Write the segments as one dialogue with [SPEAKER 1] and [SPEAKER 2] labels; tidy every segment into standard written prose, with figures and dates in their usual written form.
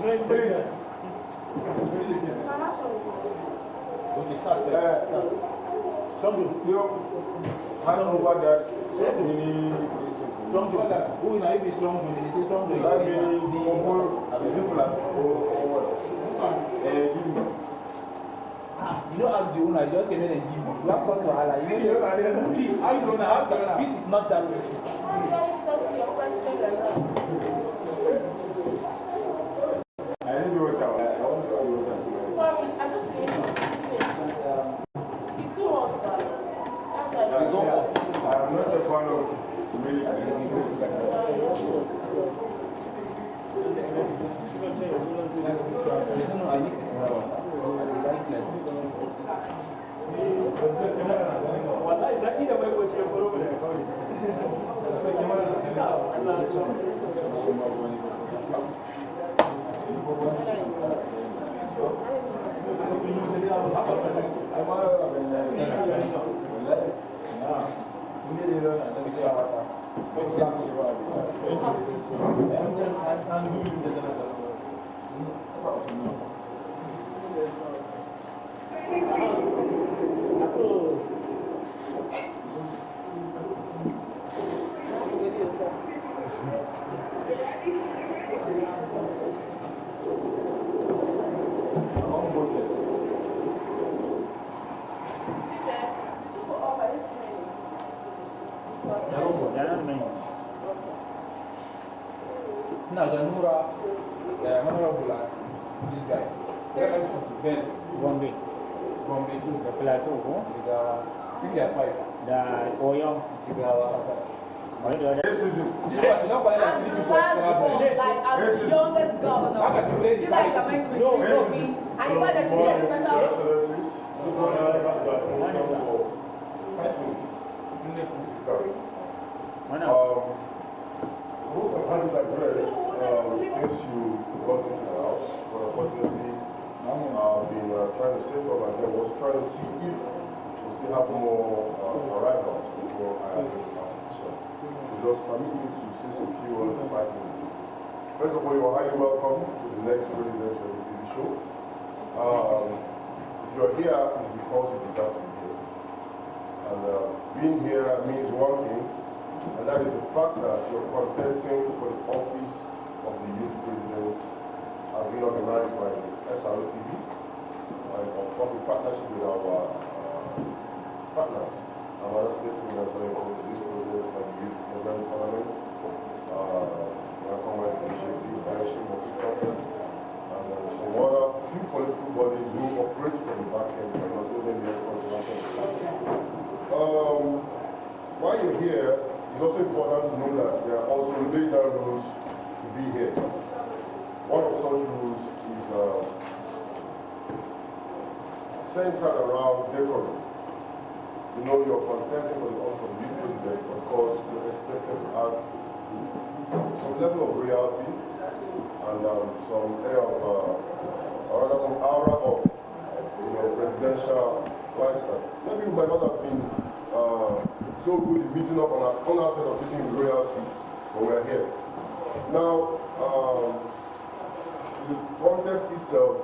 [SPEAKER 1] Okay, start. Somebody.
[SPEAKER 2] Hand over that.
[SPEAKER 1] Strong joy. Who will I be strong joy? They say strong joy.
[SPEAKER 2] That means the whole
[SPEAKER 1] you don't ask the owner, you just say, let them give you. You have cost for Allah. Peace. Peace is not that peaceful.
[SPEAKER 2] I didn't do it. I want to do it.
[SPEAKER 3] Sorry, I just need He's too hot.
[SPEAKER 2] I'm not a fan of milk.
[SPEAKER 1] Now, the Nura, Honorable, this guy, Ben,
[SPEAKER 4] Bombay,
[SPEAKER 1] Bombay too,
[SPEAKER 4] the plateau,
[SPEAKER 1] Jigawa, I think they are 5.
[SPEAKER 4] the Oyo,
[SPEAKER 1] Jigawa.
[SPEAKER 4] all the other.
[SPEAKER 1] This was not by
[SPEAKER 5] As the last born, like as the youngest governor, you guys are meant to be treating me, and you guys should be a special.
[SPEAKER 6] Excellencies, this one for 5 minutes. Most of hand address since you got into the house, but unfortunately, I've been trying to save up and then was trying to see if we still have more arrivals before I address the house. So just permit me to say some few words in 5 minutes. First of all, you are highly welcome to the next presidential TV show. If you're here, it's because you deserve to be here. And being here means one thing, and that is the fact that you're contesting for the office of the youth president has been organized by SROTV, and of course in partnership with our partners and other stakeholders very involved with this process like the Youth Development Parliament, Commerce Initiative, Direction of the Concept, and some other few political bodies who operate from the back end but not only the while you're here, it's also important to know that there are also laid down rules to be here. One of such rules is centered around decorum. You know, you're contesting for the office of the president, of course, you're expected to act with some level of reality and some air of, or rather some aura of, presidential lifestyle. Maybe we might not have been so good in meeting up on our own aspect of teaching with royalty, but we're here. Now, the contest itself,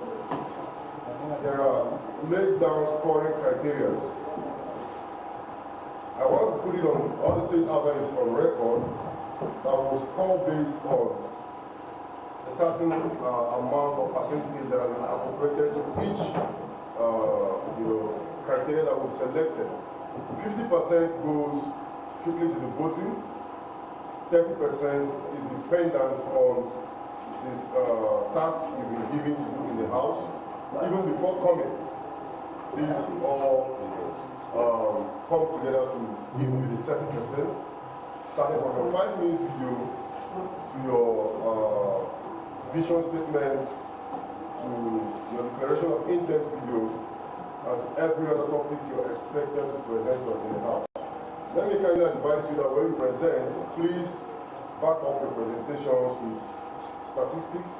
[SPEAKER 6] there are laid down scoring criteria. I want to put it on, all the state houses is on record, that will score based on a certain amount of percentage that has been appropriated to each criteria that was selected. 50% goes strictly to the voting, 30% is dependent on this task you've been given to do in the house. Even before coming, these all come together to give you the 30%, starting from your 5 minutes video to your vision statement, to your declaration of intent video, and to every other topic you're expected to present in the house. Let me kindly advise you that when you present, please back up your presentations with statistics,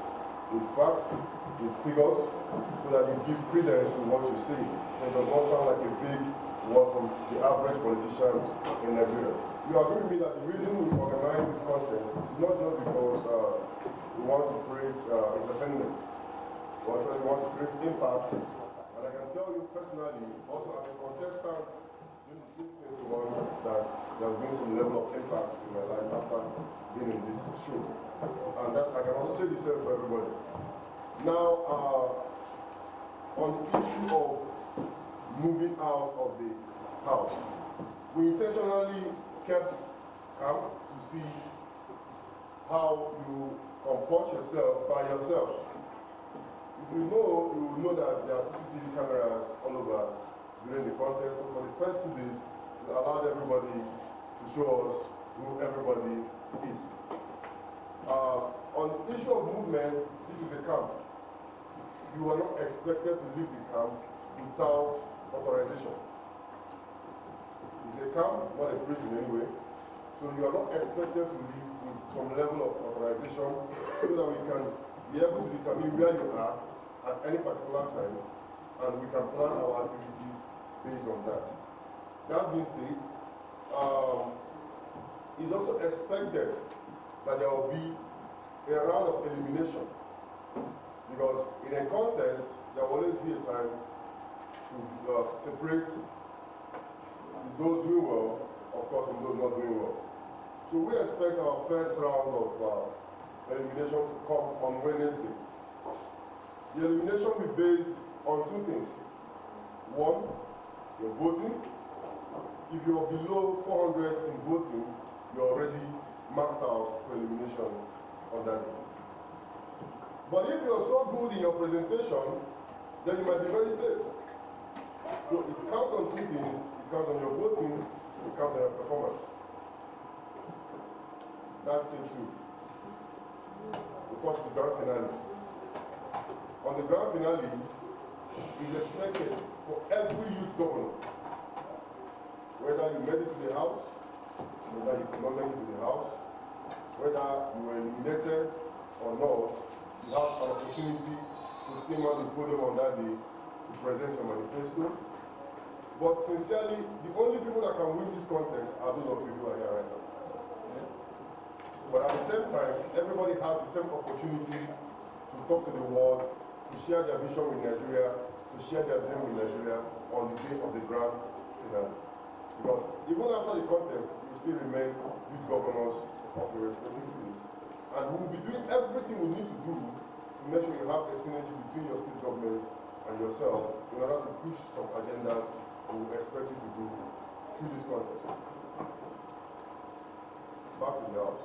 [SPEAKER 6] with facts, with figures, so that you give credence to what you say. It does not sound like a big word from the average politician in Nigeria. You agree with me that the reason we organize this contest is not just because we want to create entertainment. We actually want to create impact. And I can tell you personally, also as a contestant in 2021, that there has been some level of impact in my life after being in this show. And that I can also say the same for everybody. Now, on the issue of moving out of the house, we intentionally kept calm to see how you comport yourself by yourself. If you know, you will know that there are CCTV cameras all over during the contest. So for the first 2 days, we allowed everybody to show us who everybody is. On the issue of movement, this is a camp. You are not expected to leave the camp without authorization. It's a camp, not a prison anyway. So you are not expected to leave with some level of authorization so that we can be able to determine where you are at any particular time, and we can plan our activities based on that. That being said, it's also expected that there will be a round of elimination, because in a contest, there will always be a time to separate those doing well, of course, from those not doing well. So we expect our first round of elimination to come on Wednesday. The elimination will be based on 2 things. One, your voting. If you are below 400 in voting, you're already marked out for elimination on that day. But if you're so good in your presentation, then you might be very safe. So it counts on 2 things. It counts on your voting, it counts on your performance. That's it too. We watch the grand finale. On the grand finale, it is expected for every youth governor, whether you made it to the house, whether you could not make it to the house, whether you were eliminated or not, you have an opportunity to stand on the podium on that day to present your manifesto. But sincerely, the only people that can win this contest are those of you who are here right now. But at the same time, everybody has the same opportunity to talk to the world, to share their vision with Nigeria, to share their dream with Nigeria on the day of the grand finale. Because even after the contest, you still remain youth governors of your respective cities. And we will be doing everything we need to do to make sure you have a synergy between your state government and yourself in order to push some agendas we will expect you to do through this contest. Back to the house.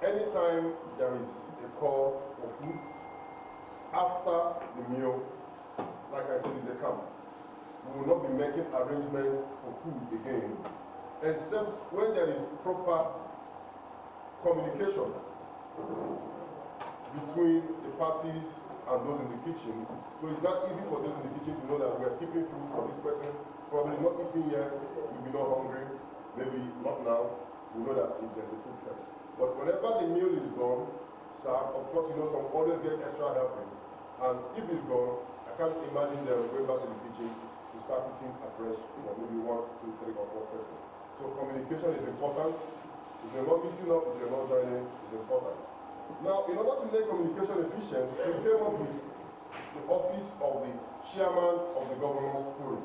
[SPEAKER 6] Anytime there is a call for food, after the meal, like I said, is a camp. We will not be making arrangements for food again, except when there is proper communication between the parties and those in the kitchen. So it's not easy for those in the kitchen to know that we are keeping food for this person, probably not eating yet, will be not hungry, maybe not now. We know that if there's a food camp. But whenever the meal is gone, sir, of course, you know, some always get extra helping. And if it's gone, I can't imagine them going back to the kitchen to start cooking afresh for maybe 1, 2, 3, or 4 persons. So communication is important. If you're not meeting up, if you're not joining, it's important. Now, in order to make communication efficient, we came up with the office of the chairman of the Governors Forum.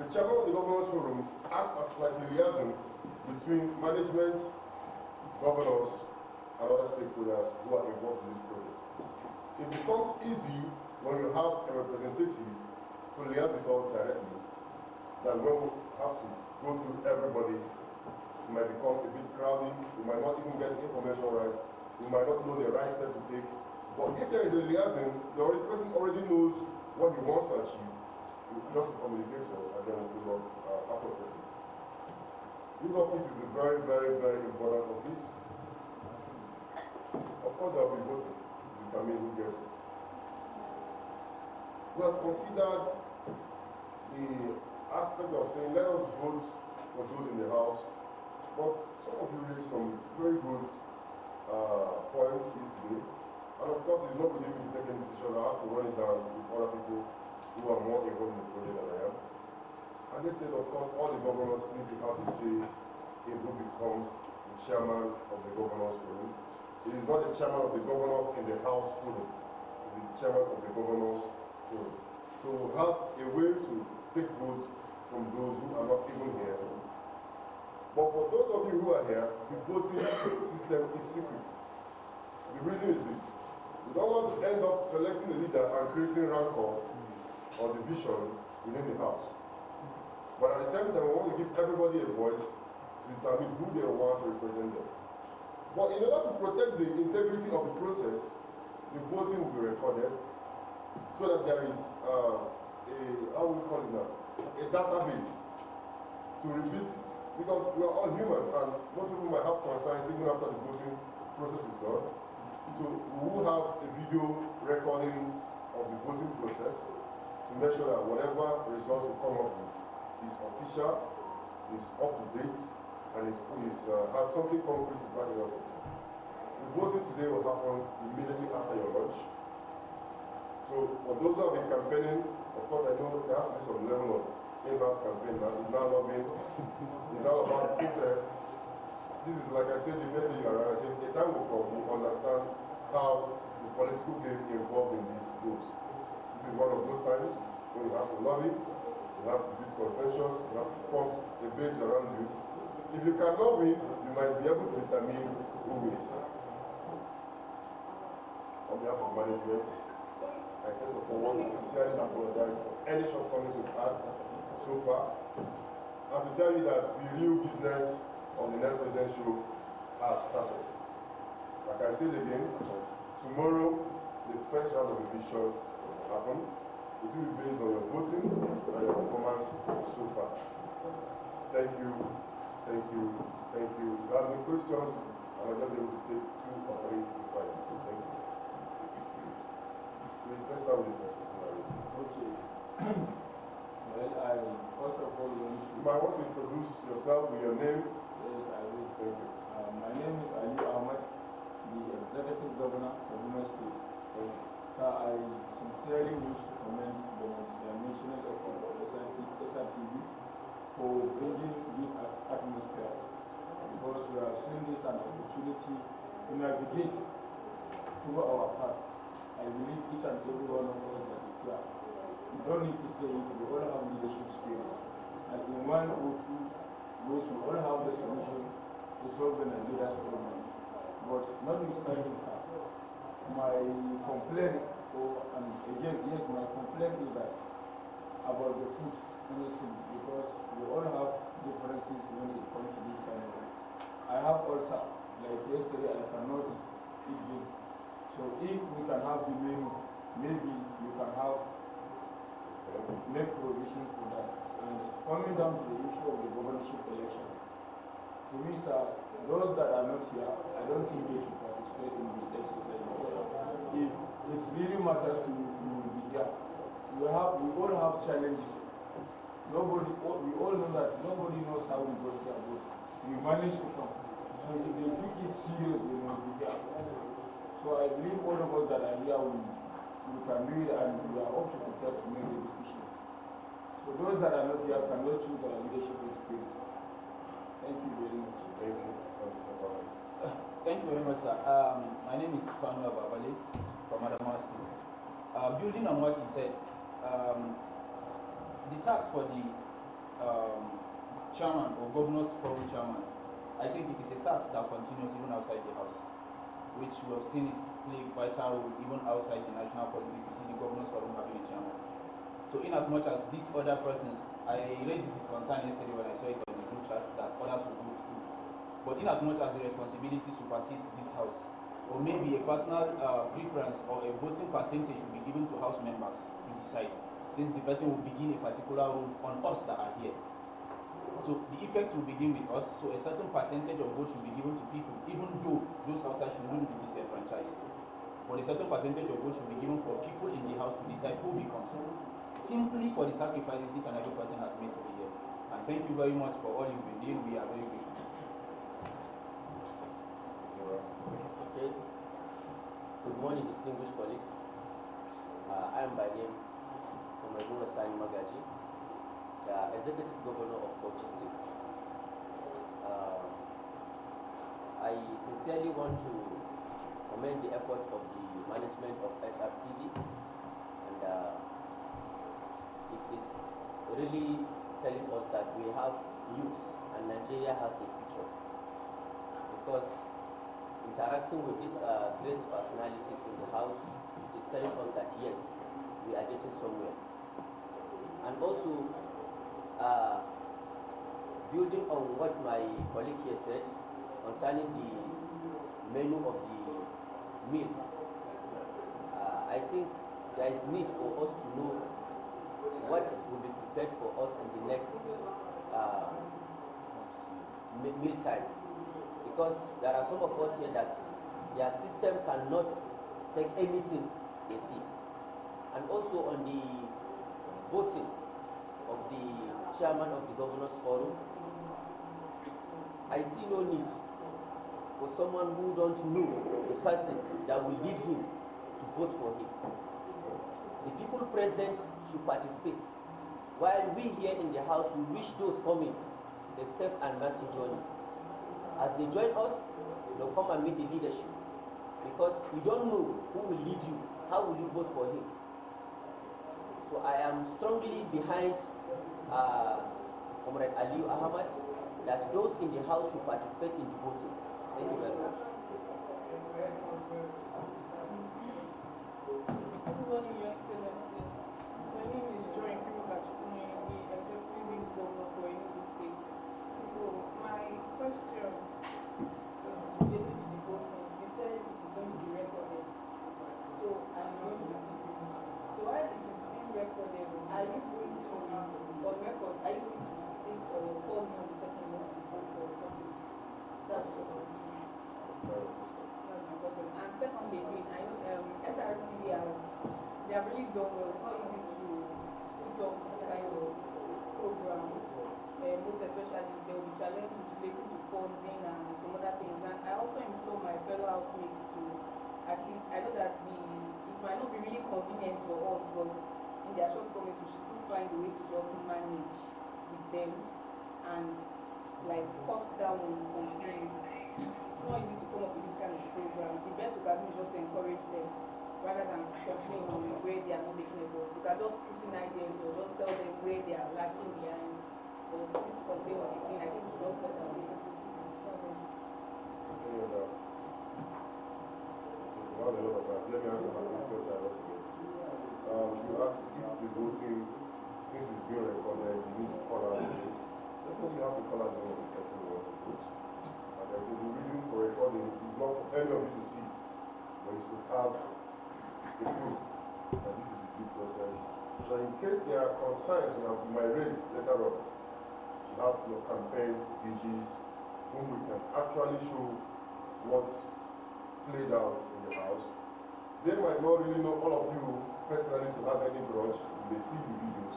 [SPEAKER 6] The chairman of the Governors Forum acts as like the liaison between management, governors, and other stakeholders who are involved in this project. It becomes easy when you have a representative to liaise with us directly than when we have to go through everybody. It might become a bit crowded, we might not even get information right, we might not know the right step to take. But if there is a liaison, the person already knows what he wants to achieve, just to communicate to us, and then we'll do appropriately. This office is a very, very, very important office. Of course, there will be voting to determine who gets it. We have considered the aspect of saying, let us vote for those in the house. But some of you raised some very good points yesterday. And of course, it's not within me to take any decision. I have to run it down with other people who are more involved in the project than I am. And they said, of course, all the governors need to have to say if who becomes the the chairman of the governors forum. It is not the chairman of the governors in the House forum. It is the chairman of the governors forum. So we have a way to take votes from those who are not even here. But for those of you who are here, the voting system is secret. The reason is this. We don't want to end up selecting a leader and creating rancor or division within the House. But at the same time, we want to give everybody a voice to determine who they want to represent them. But in order to protect the integrity of the process, the voting will be recorded so that there is how we call it now, a database to revisit. Because we are all humans and most people might have concerns even after the voting process is done. So we will have a video recording of the voting process to make sure that whatever results we come up with is official, is up to date, and has something concrete to back it up with. The voting today will happen immediately after your lunch. So for those who have been campaigning, of course I know there has to be some level of in-house campaign now. It's not lobbying, it's all about interest. This is like I said, the message you are. I said, the time will come, we understand how the political game involved in this goes. This is one of those times when you have to lobby, you have to build consensus, you have to form a base around you. If you cannot win, you might be able to determine who wins. On behalf of management, I first of all want to sincerely apologize for any shortcomings we've had so far, and to tell you that the real business of the next president show has started. Like I said again, tomorrow the first round of eviction will happen. It will be based on your voting and your performance so far. Thank you, thank you, thank you. If you have any questions, I'm just able to take 2 or 3 before I do. Thank you. Please, let's start with the first person.
[SPEAKER 2] Okay. Well, I first of all want to.
[SPEAKER 6] You might want to introduce yourself with your name.
[SPEAKER 2] Yes, I will.
[SPEAKER 6] Thank you.
[SPEAKER 2] My name is Ali Ahmad, the Executive Governor of Benue State. So I sincerely wish to commend the multi-dimensional effort of SRTV for bringing this atmosphere, because we have seen this as an opportunity to navigate through our path. I believe each and every one of us that is here. We don't need to say it, we all have leadership skills. And in one or two ways, we all have the solution to solve the Nigeria's problem. But notwithstanding that, my complaint, and again, yes, my complaint is that about the food industry, because we all have differences when it comes to this kind of thing. I have also, like yesterday, I cannot eat beef. So if we can have the menu, maybe you can have make provision for that. And coming down to the issue of the governorship election, to me, sir, those that are not here, I don't think they should participate in the exercise. If it really matters to you, you will be here. We all have challenges. We all know that nobody knows how we got here, but we managed to come. So if they took it serious, they will be here. So I believe all of us that are here, we can do it, and we are up to prepare to make the decision. So those that are not here cannot choose our leadership experience. Thank you very much.
[SPEAKER 6] Thank you.
[SPEAKER 1] Thank you very much, sir. My name is Fanua Babale from Adamawa State. Building on what he said, the tax for the chairman or governor's forum chairman, I think it is a tax that continues even outside the house, which we have seen it play vital role even outside the national politics. We see the governor's forum having a chairman. So in as much as these other persons, I raised this concern yesterday when I saw it on the group chat that others will vote too. But in as much as the responsibility supersedes this house, or maybe a personal preference or a voting percentage will be given to house members to decide, since the person will begin a particular role on us that are here. So the effect will begin with us, so a certain percentage of votes will be given to people, even though those houses should not be disenfranchised. But a certain percentage of votes should be given for people in the house to decide who becomes, simply for the sacrifices each and every person has made to be here. And thank you very much for all you've been doing. We are very grateful.
[SPEAKER 7] Okay. Good morning, distinguished colleagues. I am by name Honorable Sani Magaji, the Executive Governor of Bauchi State. I sincerely want to commend the effort of the management of SRTV, and it is really telling us that we have youth and Nigeria has a future, because interacting with these great personalities in the house is telling us that yes, we are getting somewhere. And also, building on what my colleague here said concerning the menu of the meal, I think there is need for us to know what will be prepared for us in the next meal time, because there are some of us here that their system cannot take anything they see. And also on the voting of the chairman of the Governors Forum, I see no need for someone who don't know the person that will lead him to vote for him. The people present should participate, while we here in the house, we wish those coming a safe and mercy journey. As they join us, they'll come and meet the leadership, because you don't know who will lead you, how will you vote for him. So I am strongly behind Comrade Aliyu Ahmad, that those in the house should participate in the voting. Thank you very much.
[SPEAKER 3] Good morning, Your Excellencies. My name is Joy Kachukune, the Executive Youth Governor for Enugu State. So my question is related to the voting. You said it is going to be recorded, so and it's going to be secret. So while it is being recorded, are you going to, on record, are you going to state or call me on the person you want to vote for or something? That's what I want to know. That's my question. And secondly, I know SRTV they have really done well. It's not easy to put up this kind of program. Most especially, there will be challenges related to funding and some other things. And I also implore my fellow housemates to, at least, I know that it might not be really convenient for us, but in their shortcomings, we should still find a way to just manage with them and like cut down on complaints. It's not easy to come up with this kind of program. The best we can do is just encourage them rather than complain on where they are not making efforts. You can just put in ideas or just tell them where they are lacking behind. But this complaint or anything, I think we just cut down on it.
[SPEAKER 6] Let me answer my questions. You asked if the voting, since it's being recorded, you need to call out the name. Definitely you have to call out the name of the person you want to vote. Like I said, the reason for recording is not for any of you to see, but it's to have the proof that this is the due process. So in case there are concerns you might raise later on, you have your campaign pages whom we can actually show what played out in the house. They might not really know all of you personally to have any grudge if they see the videos,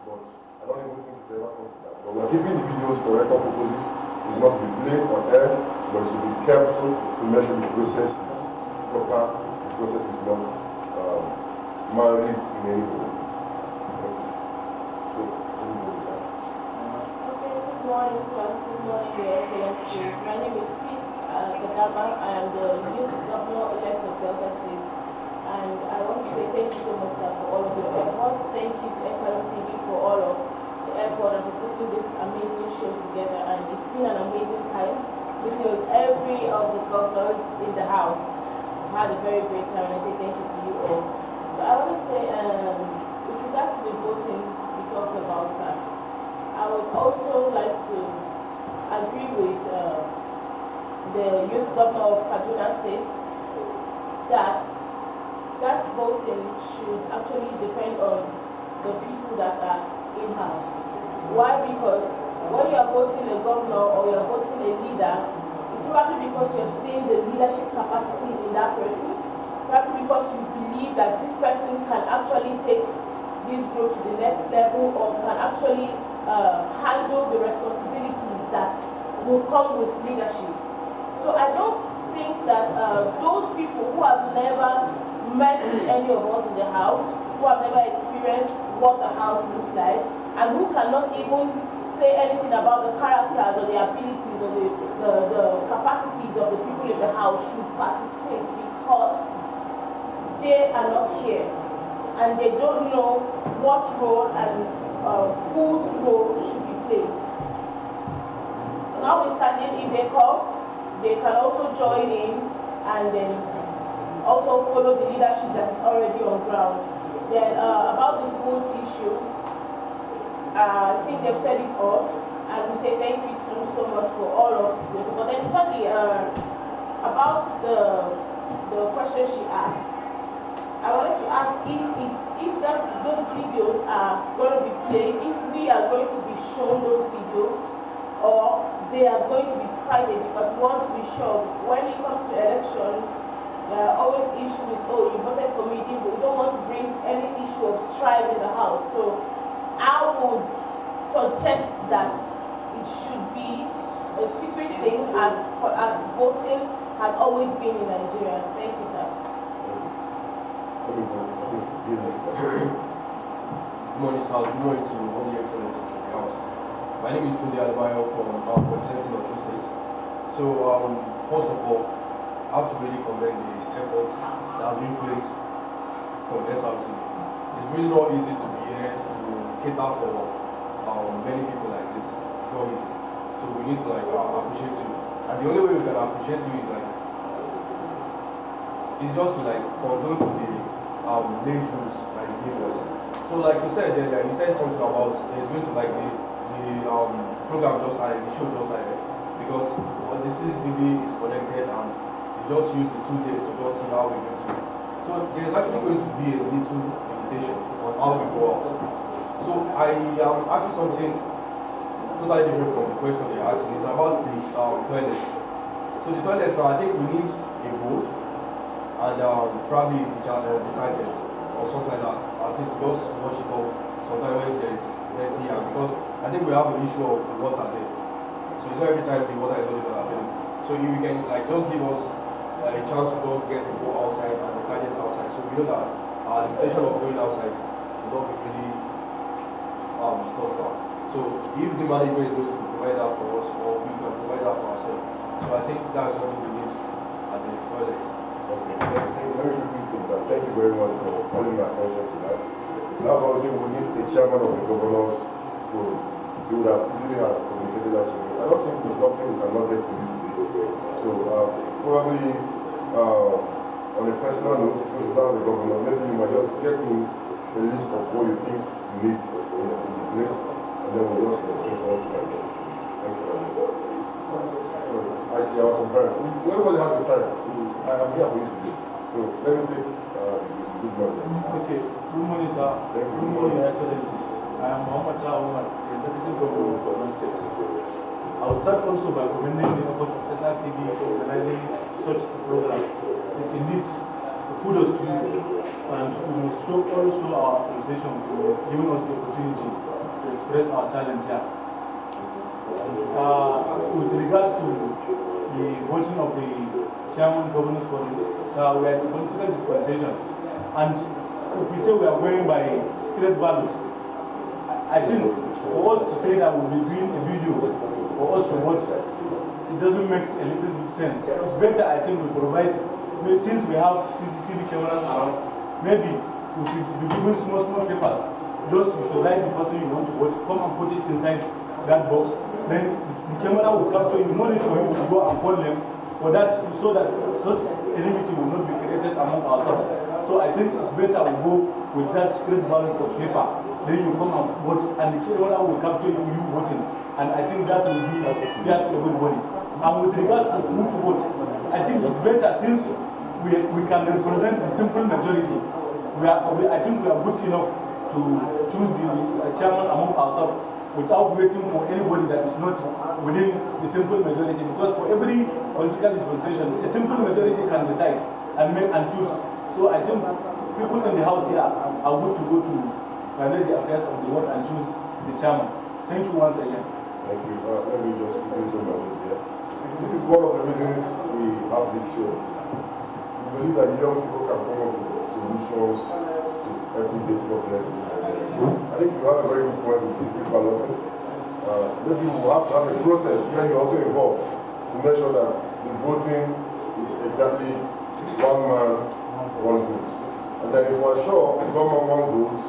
[SPEAKER 6] but I don't even think it's ever come to that. But we're keeping the videos for record purposes. It's not to be played on air, but it's to be kept to measure the process is proper, the process is not married in any way. So,
[SPEAKER 3] Okay, good morning, sir. Good morning, Your Excellencies. My name is Peace Gadaba. I am the youth governor-elect of Delta State. And I want to say thank you so much, sir, for all of your efforts. Thank you to SRTV for all of the effort and for putting this amazing show together. And it's been an amazing time meeting with every of the governors in the house. I've had a very great time, and I say thank you to you all. So I want to say, with regards to the voting we talked about, sir, I would also like to agree with the youth governor of Kaduna State that voting should actually depend on the people that are in-house. Why? Because when you are voting a governor or you are voting a leader, it's probably because you have seen the leadership capacities in that person, probably because you believe that this person can actually take this group to the next level or can actually handle the responsibilities that will come with leadership. So I don't think that those people who have never met any of us in the house, who have never experienced what the house looks like, and who cannot even say anything about the characters or the abilities or the capacities of the people in the house should participate, because they are not here and they don't know what role and whose role should be played. Notwithstanding, if they come, they can also join in and then also follow the leadership that is already on ground. Then about the food issue, I think they've said it all, and we say thank you so much for all of this. But then thirdly, about the question she asked, I wanted to ask if those videos are going to be played, if we are going to be shown those videos, or they are going to be private, because we want to be sure when it comes to elections, there are always issues with, oh, you voted for me, but we don't want to bring any issue of strife in the house. So I would suggest that it should be a secret thing, as voting has always been in Nigeria. Thank you, sir.
[SPEAKER 8] Good morning, sir. Good morning to all the excellencies of the house. My name is Tunde Adebayo from representing Osun State. So, first of all, I have to really commend the efforts that has been placed from SRT. It's really not easy to be here to cater for many people like this. It's not easy. So we need to appreciate you. And the only way we can appreciate you is it's just to condone to the lane rules that you gave us. So like you said earlier, you said something about there's going to the program just started, the show just started, because the CCTV is connected and you just use the 2 days to just see how we're going to. So there's actually going to be a little invitation on how we go out. So I am asking something totally different from the question they asked. It's about the toilets. So the toilets now, I think we need a bowl and probably detergent or something like that. At least just wash it up sometime when there's dirty, and because I think we have an issue of the water there. So it's not every time the water is only available. So if you can just give us a chance to just get the bowl outside and the detergent outside, so we know that our limitation of going outside will not be really cut down. So if the management is going to provide that for us, or we can provide that for ourselves, so I think that's something we need at the toilet.
[SPEAKER 6] Okay, let me repeat that. Thank you very much for calling my attention to that. That's why we say we need the chairman of the governors forum. You would have easily communicated that to me. I don't think there's nothing we cannot get for you today. So probably on a personal note, since you're not the governor, maybe you might just get me a list of what you think you need in the place, and then we'll just exchange all together. Thank you very much. So there are some parents. Everybody has the time. I am here for you today. So let me take good morning.
[SPEAKER 9] Okay, good morning, sir.
[SPEAKER 6] Thank you.
[SPEAKER 9] Good morning, Your Excellencies. I am Muhammad Umar, Executive Governor of Borno State. I will start also by commending the effort of SRTV for organizing such a program. It's indeed kudos to you, and we must always show our appreciation for giving us the opportunity to express our talent here. With regards to the voting of the Chairman Governors Forum, so we are in a political dispensation, and if we say we are going by secret ballot, I think for us to say that we'll be doing a video for us to watch, it doesn't make a little bit sense. It's better, I think, we provide, since we have CCTV cameras around, maybe we should be given small papers. Just you should write the person you want to watch, come and put it inside that box. Then the camera will capture you. No need for you to go and call them for that, so that such enmity will not be created among ourselves. So I think it's better we go with that script ballot of paper. Then you come and vote, and the camera will capture you voting. And I think that will be fair to everybody. And with regards to who to vote, I think it's better, since we can represent the simple majority. I think we are good enough to choose the chairman among ourselves without waiting for anybody that is not within the simple majority. Because for every political dispensation, a simple majority can decide and make and choose. So I think people in the house here are good to go to manage the affairs of the world and choose the chairman. Thank you once again.
[SPEAKER 6] Thank you. Let me just into my words here. This is one of the reasons we have this show. We believe that young people can come up with solutions to everyday problems. I think you have a very good point with secret balloting. maybe we'll have to have a process where you're also involved to make sure that the voting is exactly one man, one vote. And then if we're sure it's one man, one vote,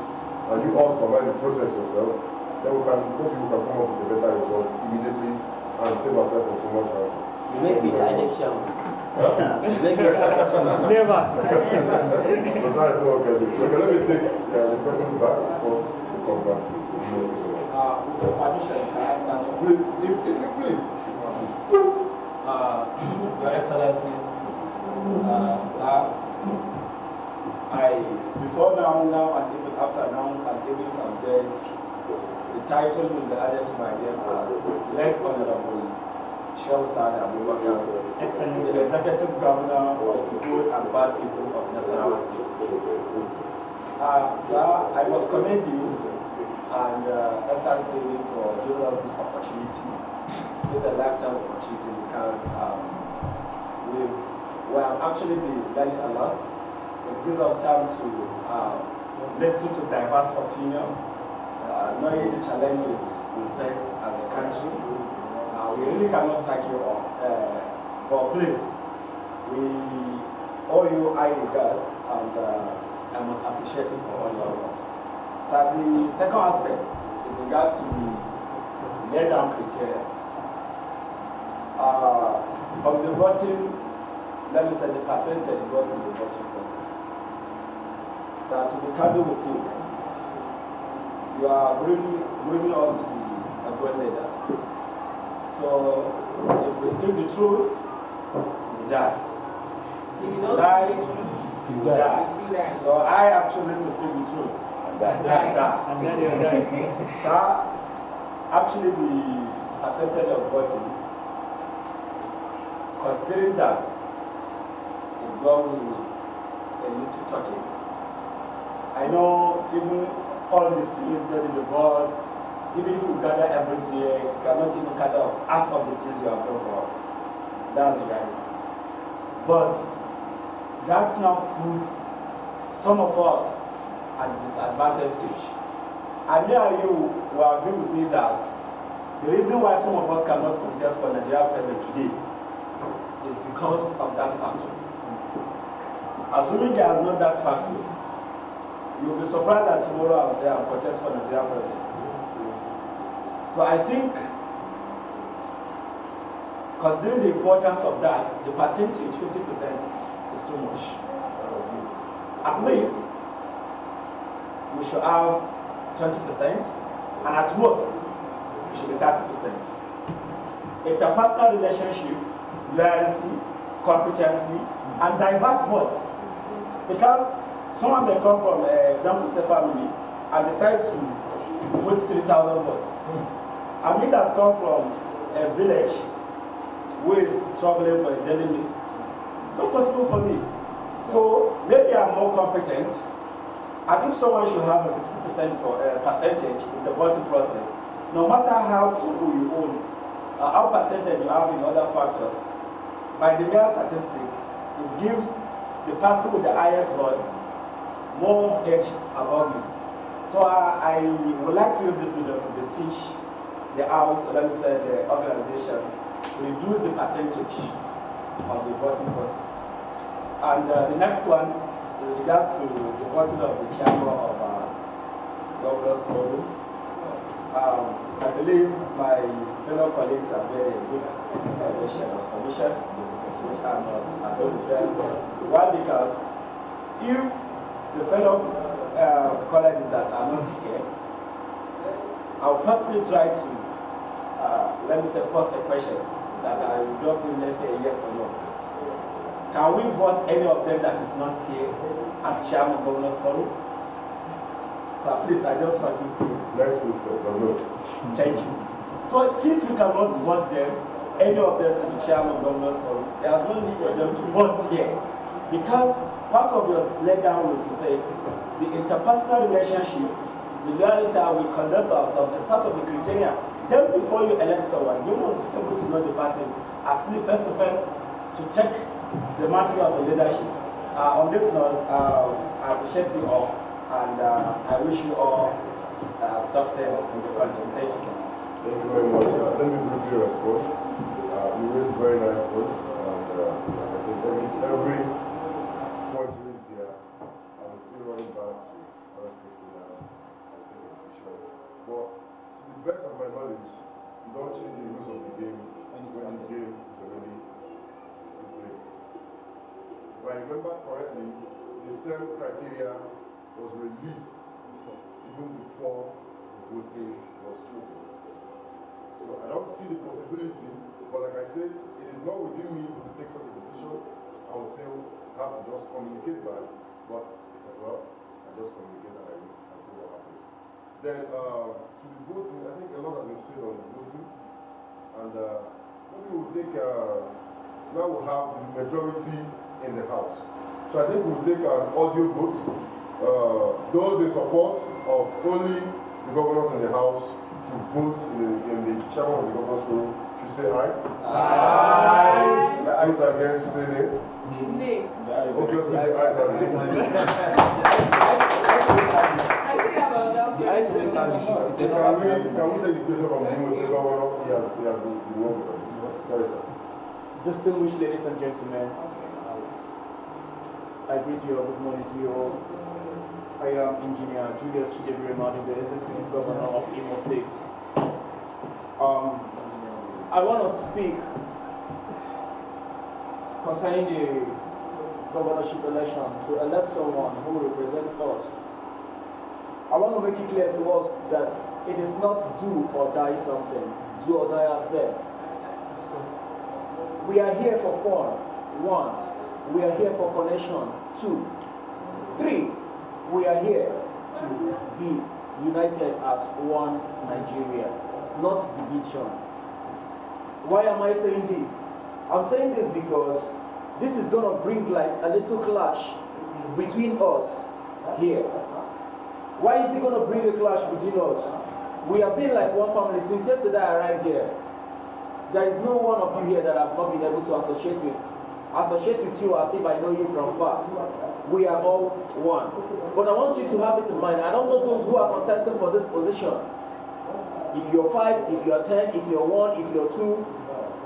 [SPEAKER 6] and you also supervise the process yourself, then maybe we can come up with a better result immediately and save ourselves from too much trouble.
[SPEAKER 7] You may be the election.
[SPEAKER 4] Never.
[SPEAKER 6] We'll try to work at it. So let me take the person back before we come back to the next question.
[SPEAKER 10] With your permission, can I stand up?
[SPEAKER 6] If you please.
[SPEAKER 10] Your Excellencies, sir, before now, and even after now, and even if I'm dead, the title will be added to my name as Late Honorable Shehu Sa'ad Abubakar, the Executive Governor of the good and bad people of Nasarawa State. Sir, I must commend you and SRTV for giving us this opportunity. It is a lifetime opportunity because we have actually been learning a lot. It gives us time to listen to diverse opinion, knowing the challenges we face as a country. We really cannot thank you all, but please, we owe you high regards, and I must appreciate you for all your efforts. So the second aspect is in regards to the laid-down criteria. From the voting, let me say the percentage goes to the voting process. So to be candid with you, you are bringing us to be a good leaders. So if we speak the truth, we die.
[SPEAKER 5] If you don't
[SPEAKER 10] Die,
[SPEAKER 5] speak the truth,
[SPEAKER 10] you die. So I have chosen to speak the truth. Die. Sir, actually the percentage of voting, considering that is going with a little talking. I know even all the things, maybe the vote, even if we gather everything here, it cannot even gather half of the things you have done for us. That's right. But that now puts some of us at disadvantage stage. And me and you will agree with me that the reason why some of us cannot contest for Nigeria president today is because of that factor. Assuming there is not that factor, you'll be surprised that tomorrow I will say I'll contest for Nigeria president. So I think, considering the importance of that, the percentage, 50%, is too much. At least, we should have 20%, and at most, it should be 30%. Interpersonal relationship, loyalty, competency, and diverse votes. Because someone may come from a Dangote family and decide to put 3,000 votes. I mean that come from a village who is struggling for a daily meal. It's not possible for me. So maybe I'm more competent. And if someone should have a 50% percentage in the voting process, no matter how few you own, how percentage you have in other factors, by the mere statistic, it gives the person with the highest votes more edge above me. So I would like to use this video to beseech the House, or let me say the organization, to reduce the percentage of the voting process. And the next one, in regards to the voting of the Chamber of Governors Forum, I believe my fellow colleagues have made a good submission, which I must agree with them. Why? Because if the fellow colleagues that are not here, I'll firstly try to, let me say, pose a question that I will just need, let's say, a yes or no. Can we vote any of them that is not here as Chairman of Governors Forum? So please, I just want you to.
[SPEAKER 6] Next question.
[SPEAKER 10] Thank you. So since we cannot vote them, any of them to be Chairman of Governors Forum, there is no need for them to vote here. Because part of your laydown rules will say the interpersonal relationship, the loyalty we conduct ourselves as part of the criteria. Then before you elect someone, you must be able to know the person as face to face to take the mantle of the leadership. On this note, I appreciate you all, and I wish you all success in the contest. Thank you.
[SPEAKER 6] Thank you very much. Let me briefly respond. You raised very nice points, and like I said, every point raised here, I was still running back to other stakeholders and take a decision. But to the best of my knowledge, you don't change the rules of the game when the game is already in play. If I remember correctly, the same criteria was released even before the voting was open. So I don't see the possibility, but like I said, it is not within me to take such a decision. I will still have to just communicate back, but well, I just communicate and I wait and see what happens. Then to the voting, I think a lot has been said on the voting, and maybe we'll take, now we'll have the majority in the House. So I think we'll take an audio vote. Those in support of only the governors in the House to vote in the chairman of the governor's room, you say aye? Aye. Those against, you say nay?
[SPEAKER 5] Nay.
[SPEAKER 6] Obviously, the ayes are nay.
[SPEAKER 5] I think about that.
[SPEAKER 6] Can we take the question from the Imo State governor? He has the word. Sorry, sir.
[SPEAKER 11] Distinguished ladies and gentlemen, I greet you all. Good morning to you all. I am Engineer Julius Chidebere Madu, the Executive Governor of Imo State. I want to speak concerning the governorship election to elect someone who represents us. I want to make it clear to us that it is not do or die something, do or die affair. We are here for fun, 1. We are here for connection, 2. 3. We are here to be united as one Nigeria, not division. Why am I saying this? I'm saying this because this is going to bring like a little clash between us here. Why is it going to bring a clash between us? We have been like one family since yesterday I arrived here. There is no one of you here that I've not been able to associate with you as if I know you from far. We are all one. But I want you to have it in mind. I don't know those who are contesting for this position. If you're 5, if you're 10, if you're 1, if you're 2,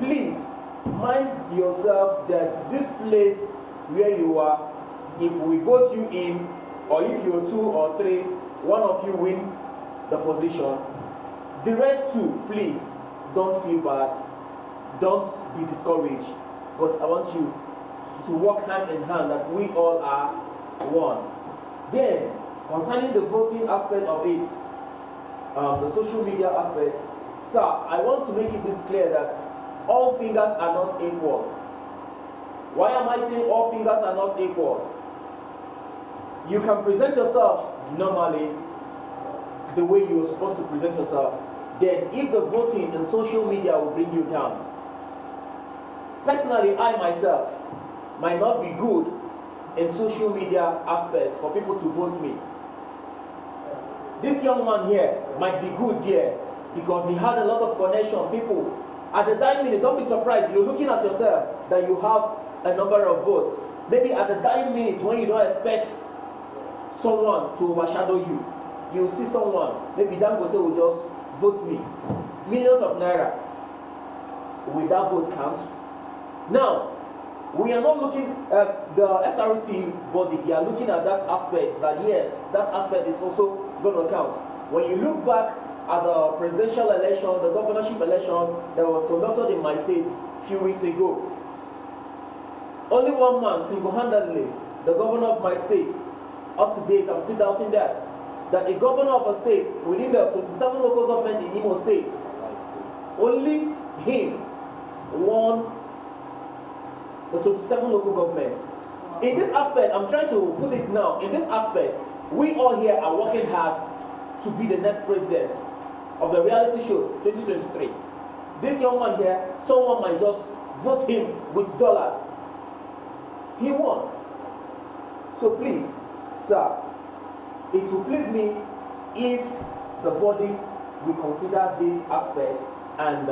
[SPEAKER 11] please mind yourself that this place where you are, if we vote you in, or if you're 2 or 3, one of you win the position. The rest too, please, don't feel bad. Don't be discouraged. But I want you to work hand in hand that we all are one. Then, concerning the voting aspect of it, the social media aspect, sir, I want to make it clear that all fingers are not equal. Why am I saying all fingers are not equal? You can present yourself normally the way you're supposed to present yourself. Then, if the voting in social media will bring you down, personally, I myself might not be good in social media aspects for people to vote me. This young man here might be good there because he had a lot of connection. People, at the dying minute, don't be surprised. You're looking at yourself that you have a number of votes. Maybe at the dying minute when you don't expect someone to overshadow you, you'll see someone, maybe Dangote will just vote me. Millions of naira. Will that vote count? Now, we are not looking at the SRT body, they are looking at that aspect, that yes, that aspect is also going to count. When you look back at the presidential election, the governorship election that was conducted in my state a few weeks ago, only one man single-handedly, the governor of my state, up to date, I'm still doubting that a governor of a state within the 27 local government in Imo State, only him won the 27 local governments. In this aspect, I'm trying to put it now, in this aspect, we all here are working hard to be the next president of the reality show 2023. This young man here, someone might just vote him with dollars. He won. So please, sir, it will please me if the body will consider this aspect and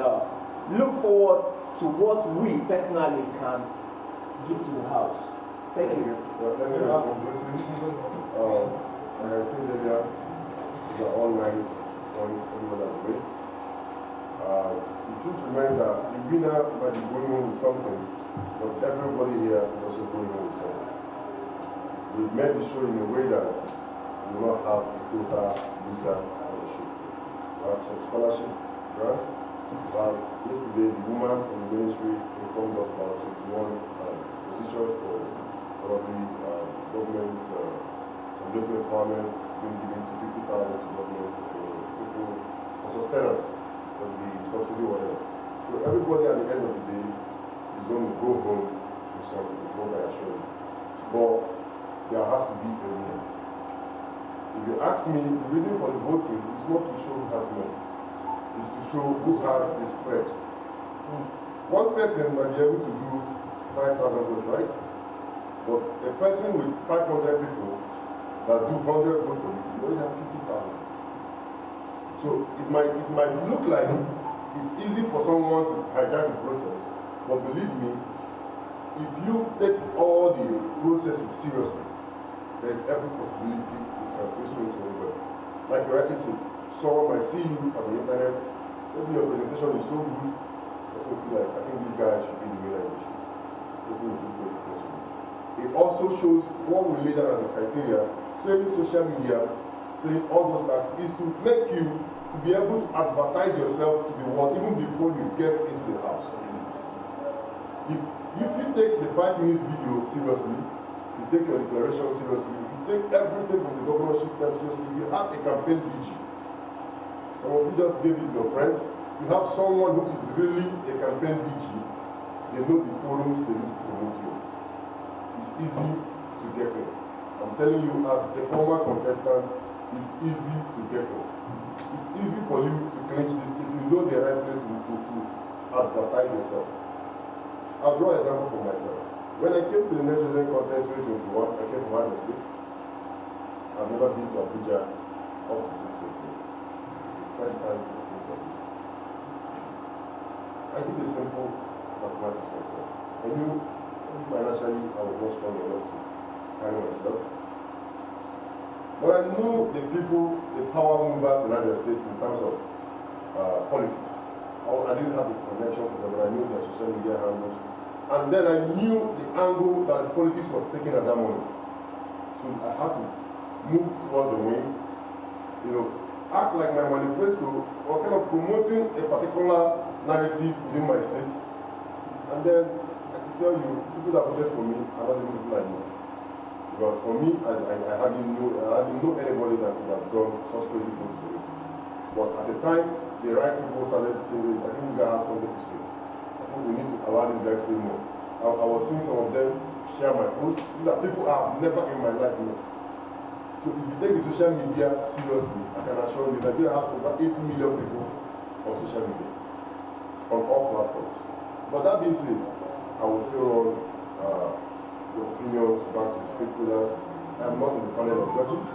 [SPEAKER 11] look forward to what we personally can give to the house. Thank you.
[SPEAKER 6] Let me respond briefly. Like I said earlier, these are all nice points everyone has raised. The truth remains that the winner might be going home with something, but everybody here is also going home with something. We made the show in a way that we will not have a total loser on the show. We have some scholarship grants. Yesterday, the woman from the ministry informed us about 61 positions for probably government, some local empowerment being given to 50,000 to government people for sustenance of the subsidy, whatever. So everybody at the end of the day is going to go home with something, is what I assure you. But there has to be a winner. If you ask me, the reason for the voting is not to show who has money. Is to show who has the spread. One person might be able to do 5,000 votes, right? But a person with 500 people that do 100 votes for you, you only have 50,000. So it might look like it's easy for someone to hijack the process, but believe me, if you take all the processes seriously, there is every possibility it can still swing to anybody. Like you rightly said, someone might see you on the internet, maybe your presentation is so good, that's what feel like, I think this guy should be the winner of the show. People will do great things with it. It also shows what we lay down as a criteria, saying social media, saying all those things, is to make you to be able to advertise yourself to the world even before you get into the house. If you take the 5 minutes video seriously, if you take your declaration seriously, if you take everything from the governorship seriously, if you have a campaign PG, some of you just gave it to your friends, you have someone who is really a campaign PG, they know the forums they need to promote you. It's easy to get in. I'm telling you, as a former contestant, it's easy to get in. It's easy for you to clinch this if you know the right place to advertise yourself. I'll draw an example for myself. When I came to the next president contest 2021, I came from Iowa State. I've never been to Abuja up to 2021. First time I came to Abuja. I did a simple mathematics myself. I knew financially I was not strong enough to carry myself. But I knew the people, the power movers in Iowa State in terms of politics. I didn't have the connection to them, but I knew their social media handles. And then I knew the angle that the politics was taking at that moment. So I had to move towards the wing, act like my manifesto was kind of promoting a particular narrative within my state. And then I can tell you, people that voted for me are not even people I know. Because for me, I hardly know anybody that could have done such crazy things for me. But at the time, the right people started saying, I think this guy has something to say. I think we need to allow this guy to say more. I was seeing some of them share my posts. These are people I have never in my life met. So if you take the social media seriously, I can assure you that Nigeria has over 80 million people on social media, on all platforms. But that being said, I will still run the opinions back to the stakeholders. I am not in the panel of judges,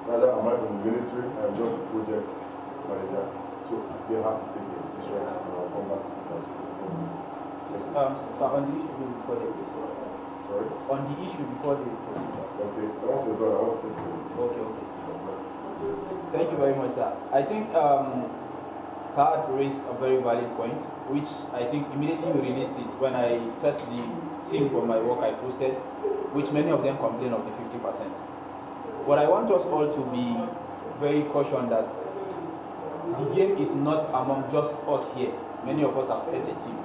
[SPEAKER 6] neither am I from the ministry, I am just a project manager. So they have to take a decision and I'll come back to that.
[SPEAKER 1] So on the issue before the
[SPEAKER 6] sorry?
[SPEAKER 1] On the issue before the procedure.
[SPEAKER 6] Okay, once you're done, I want to take it.
[SPEAKER 1] Okay. Thank you very much, sir. I think Saad raised a very valid point, which I think immediately we released it when I set the theme for my work I posted, which many of them complain of the 50%. But I want us all to be very cautioned that the game is not among just us here. Many of us have set a team.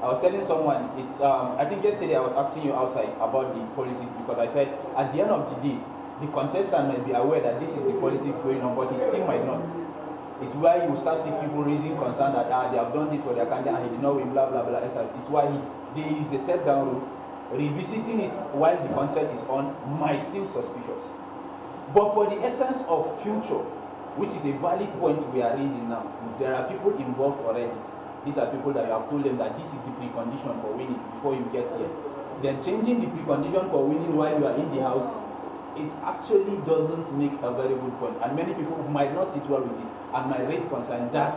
[SPEAKER 1] I was telling someone, I think yesterday I was asking you outside about the politics because I said at the end of the day, the contestant might be aware that this is the politics going on, but his team might not. It's why you start seeing people raising concern that they have done this for their candidate and he did not win, blah, blah, blah. It's why there is a set down rules. Revisiting it while the contest is on might seem suspicious. But for the essence of future, which is a valid point we are raising now, there are people involved already. These are people that you have told them that this is the precondition for winning before you get here. Then changing the precondition for winning while you are in the house, it actually doesn't make a very good point. And many people might not sit well with it and might raise concern that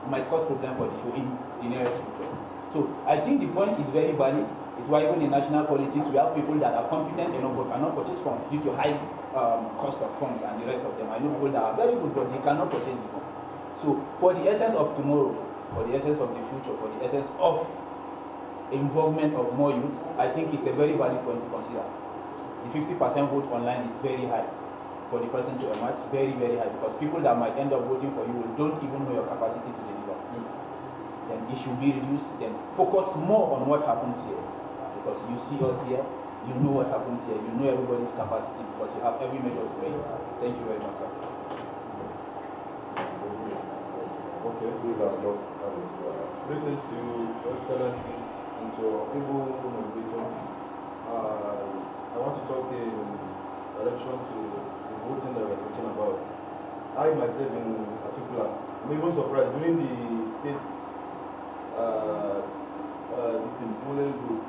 [SPEAKER 1] might cause problem for the show in the nearest future. So I think the point is very valid. It's why even in national politics we have people that are competent enough but cannot purchase funds due to high cost of funds and the rest of them. I know people that are very good but they cannot purchase the fund. So for the essence of tomorrow, for the essence of the future, for the essence of involvement of more youths, I think it's a very valid point to consider. The 50% vote online is very high for the person to emerge, very, very high, because people that might end up voting for you don't even know your capacity to deliver. Then it should be reduced, then focus more on what happens here, because you see us here, you know what happens here, you know everybody's capacity, because you have every measure to weigh it. Thank you very much, sir.
[SPEAKER 8] Okay.
[SPEAKER 6] These are not.
[SPEAKER 8] Greetings to you, Excellencies, and to our people who are debating. I want to talk in relation to the voting that we're talking about. I myself in particular, I'm even surprised during the state's this polling group,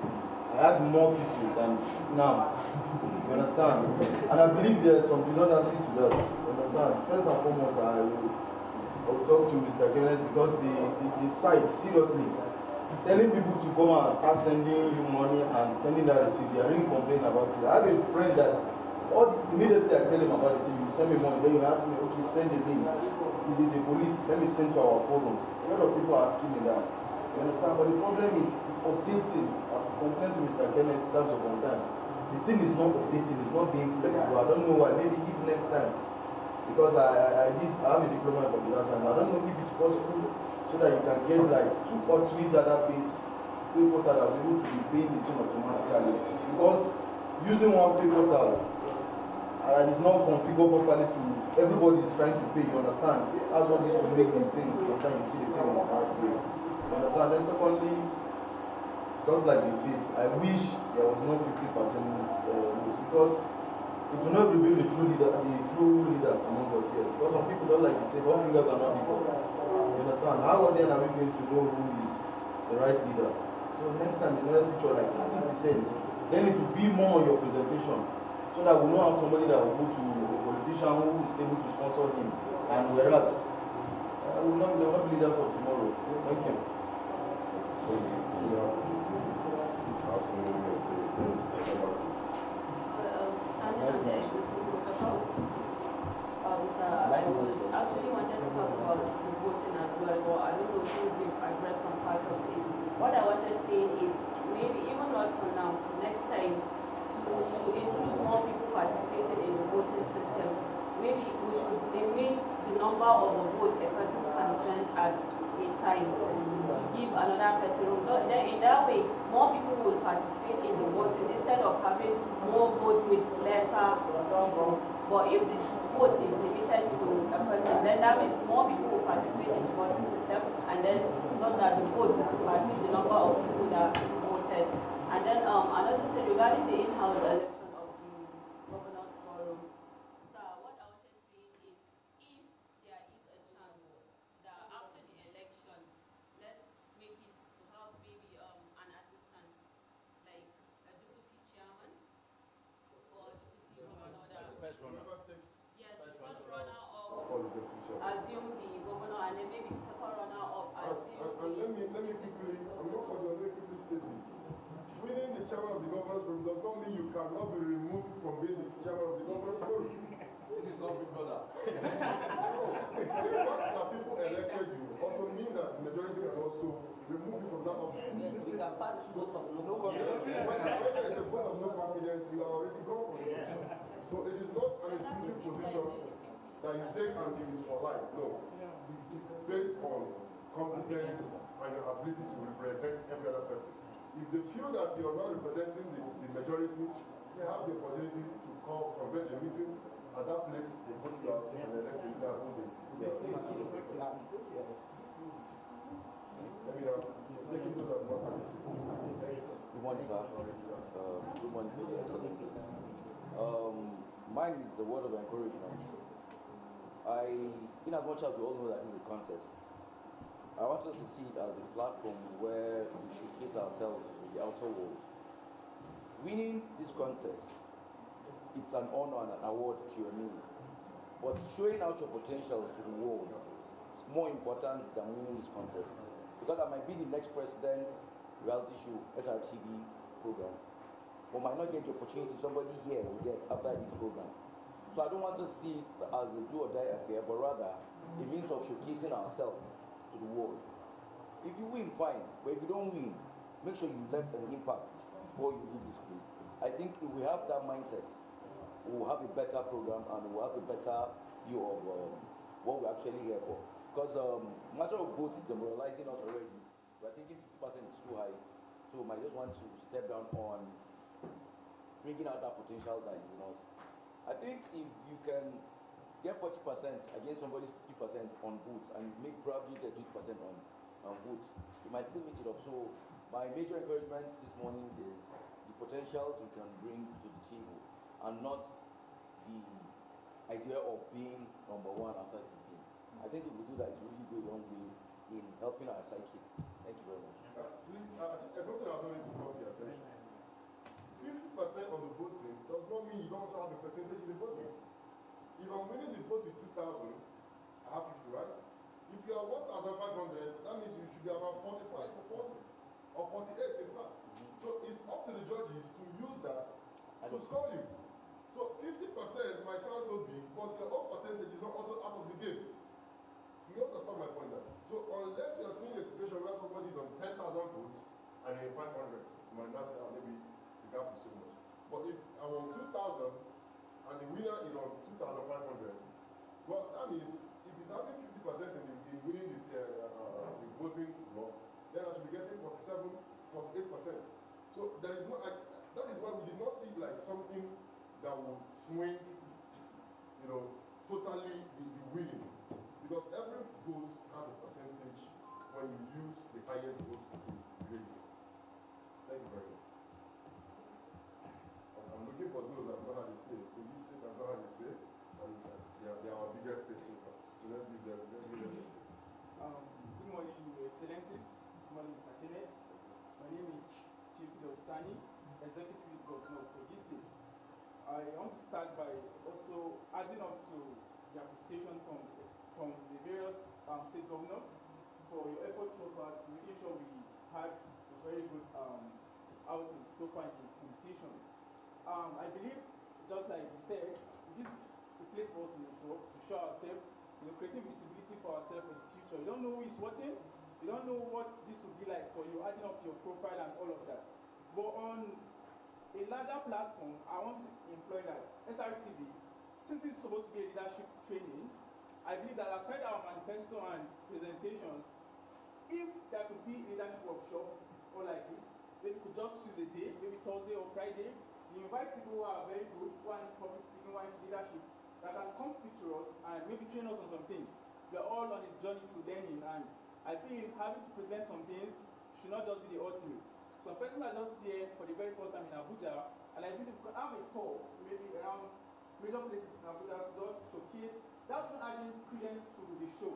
[SPEAKER 8] I had more people than now. You understand? And I believe there's some redundancy to that. You understand? First and foremost, I will talk to Mr. Kenneth, because the site, seriously, telling people to come and start sending you money and sending that receipt, they are really complaining about it. I have a friend that immediately I tell him about it, you send me money, then you ask me, okay, send the link. This is a police, let me send to our forum. A lot of people are asking me that. You understand? But the problem is updating. I've complained to Mr. Kenneth in terms of on time. The thing is not updating, it's not being flexible. I don't know why. Maybe if next time. Because I have a diploma in computer science. I don't know if it's possible so that you can get like 2 or 3 database pay portal that will be able to be paying the thing automatically. Because using one pay portal and it's not configured properly to everybody is trying to pay, you understand? That's what needs to make the thing. Sometimes you see the thing is hard to pay. You understand? Then secondly, just like they said, I wish there was no 50% vote, because it will not reveal the true leaders among us here. Because some people don't like to say all fingers are not equal. You understand? How then are we going to know who is the right leader? So next time in another picture like 30%, then it will be more on your presentation, so that we know how somebody that will go to a politician who is able to sponsor him. And whereas they will not be leaders of tomorrow. Thank you.
[SPEAKER 5] I actually wanted to talk about the voting as well, but I don't know if we've addressed some part of it. What I wanted to say is maybe even not for now, next time, to include more people participating in the voting system, maybe we should limit the number of votes a person can send at a time to give another person room. Then in that way, more people will participate in the voting instead of having more votes with lesser people. But if the vote is limited to a person, then that means more people will participate in the voting system, and then not that the vote will supersede the number of people that voted. And then another thing regarding the in-house election of the governor's forum. So what I wanted to say is, if there is a chance that after the election, let's make it to have maybe an assistant, like a deputy chairman or deputy governor that yes, the first runner up assume the governor, and then maybe the second runner up assume
[SPEAKER 6] let me quickly, I'm not going to quickly state this. Winning the chairman of the governor's forum does not mean you cannot be removed from being the chairman of the governor's forum.
[SPEAKER 8] This is not Big Brother.
[SPEAKER 6] No. The fact that people elected you also means that the majority can also remove you from that office.
[SPEAKER 7] Yes, we can pass vote of no
[SPEAKER 6] confidence.
[SPEAKER 7] confidence.
[SPEAKER 6] When there is a vote of no confidence, you are already gone from it. So it is not an exclusive position that you take and it is for life. No. It's based on competence and your ability to represent every other person. If they feel that you are not representing the majority, they have the opportunity to convene a meeting at that place, they vote you out and elect the leader who they Let me know, taking those that not participating.
[SPEAKER 12] Good morning, sir. Good morning to the excellencies. Mine is a word of encouragement. In as much as we all know that it's a contest, I want us to see it as a platform where we showcase ourselves to the outer world. Winning this contest, it's an honor and an award to your name. But showing out your potentials to the world is more important than winning this contest. Because I might be the next president's reality show, SRTV program, but might not get the opportunity somebody here will get after this program. So I don't want to see it as a do or die affair, but rather a means of showcasing ourselves to the world. If you win, fine. But if you don't win, make sure you left an impact before you leave this place. I think if we have that mindset, we'll have a better program and we'll have a better view of what we're actually here for. Because matter of votes is demoralizing us already. We're thinking 50% is too high. So I just want to step down on bringing out that potential that is in us. I think if you can get 40% against somebody's 50% on votes and make probably 30% on votes, you might still meet it up. So my major encouragement this morning is the potentials we can bring to the table and not the idea of being number one after this game. I think if we do that, it will really go a long way in helping our psyche. Thank you very much.
[SPEAKER 6] Please, there's something I was wanting to call to your attention. 50% on the voting does not mean you don't also have a percentage in the voting. If I'm winning the vote with 2,000, I have 50, right? If you are 1,500, that means you should be about 45 or 40, or 48 in fact. So it's up to the judges to use that to score you. So 50% might sound so big, but your own percentage is not also out of the game. You understand my point there? So unless you are seeing a situation where somebody is on 10,000 votes and you're 500, you might not say, oh, maybe the gap is so much. But if I'm on 2,000 and the winner is on 2,500, well, that means if he's having 50% in winning the voting block, then I should be getting 47, 48%. So there is no, that is why we did not see like something that would swing, you know, totally the winning. Because every vote has a percentage when you use the highest vote to grade it. Thank you very much. I'm looking for those that know how to say. The East State has not had a say, and they are our biggest state so far. So let's give them a say.
[SPEAKER 13] Good morning, Your Excellencies. Good morning, Mr. Kenneth. My name is Theophilus Sani, Executive Governor of Kogi State. I want to start by also adding up to the appreciation from the various state governors for your efforts so far to making sure we had a very good outing so far in the competition. I believe, just like you said, this is a place for us to show ourselves, creating visibility for ourselves for the future. You don't know who is watching, you don't know what this will be like for you, adding up to your profile and all of that. But on a larger platform, I want to employ that. SRTV, since this is supposed to be a leadership training, I believe that aside our manifesto and presentations, if there could be a leadership workshop or like this, maybe we could just choose a day, maybe Thursday or Friday, you invite people who are very good, who are into public speaking, who are into leadership, that can come speak to us and maybe train us on some things. We are all on a journey to learning, and I feel having to present some things should not just be the ultimate. Some persons are just here for the very first time in Abuja, and I believe we could have a tour, maybe around major places in Abuja to just showcase. That's not adding credence to the show.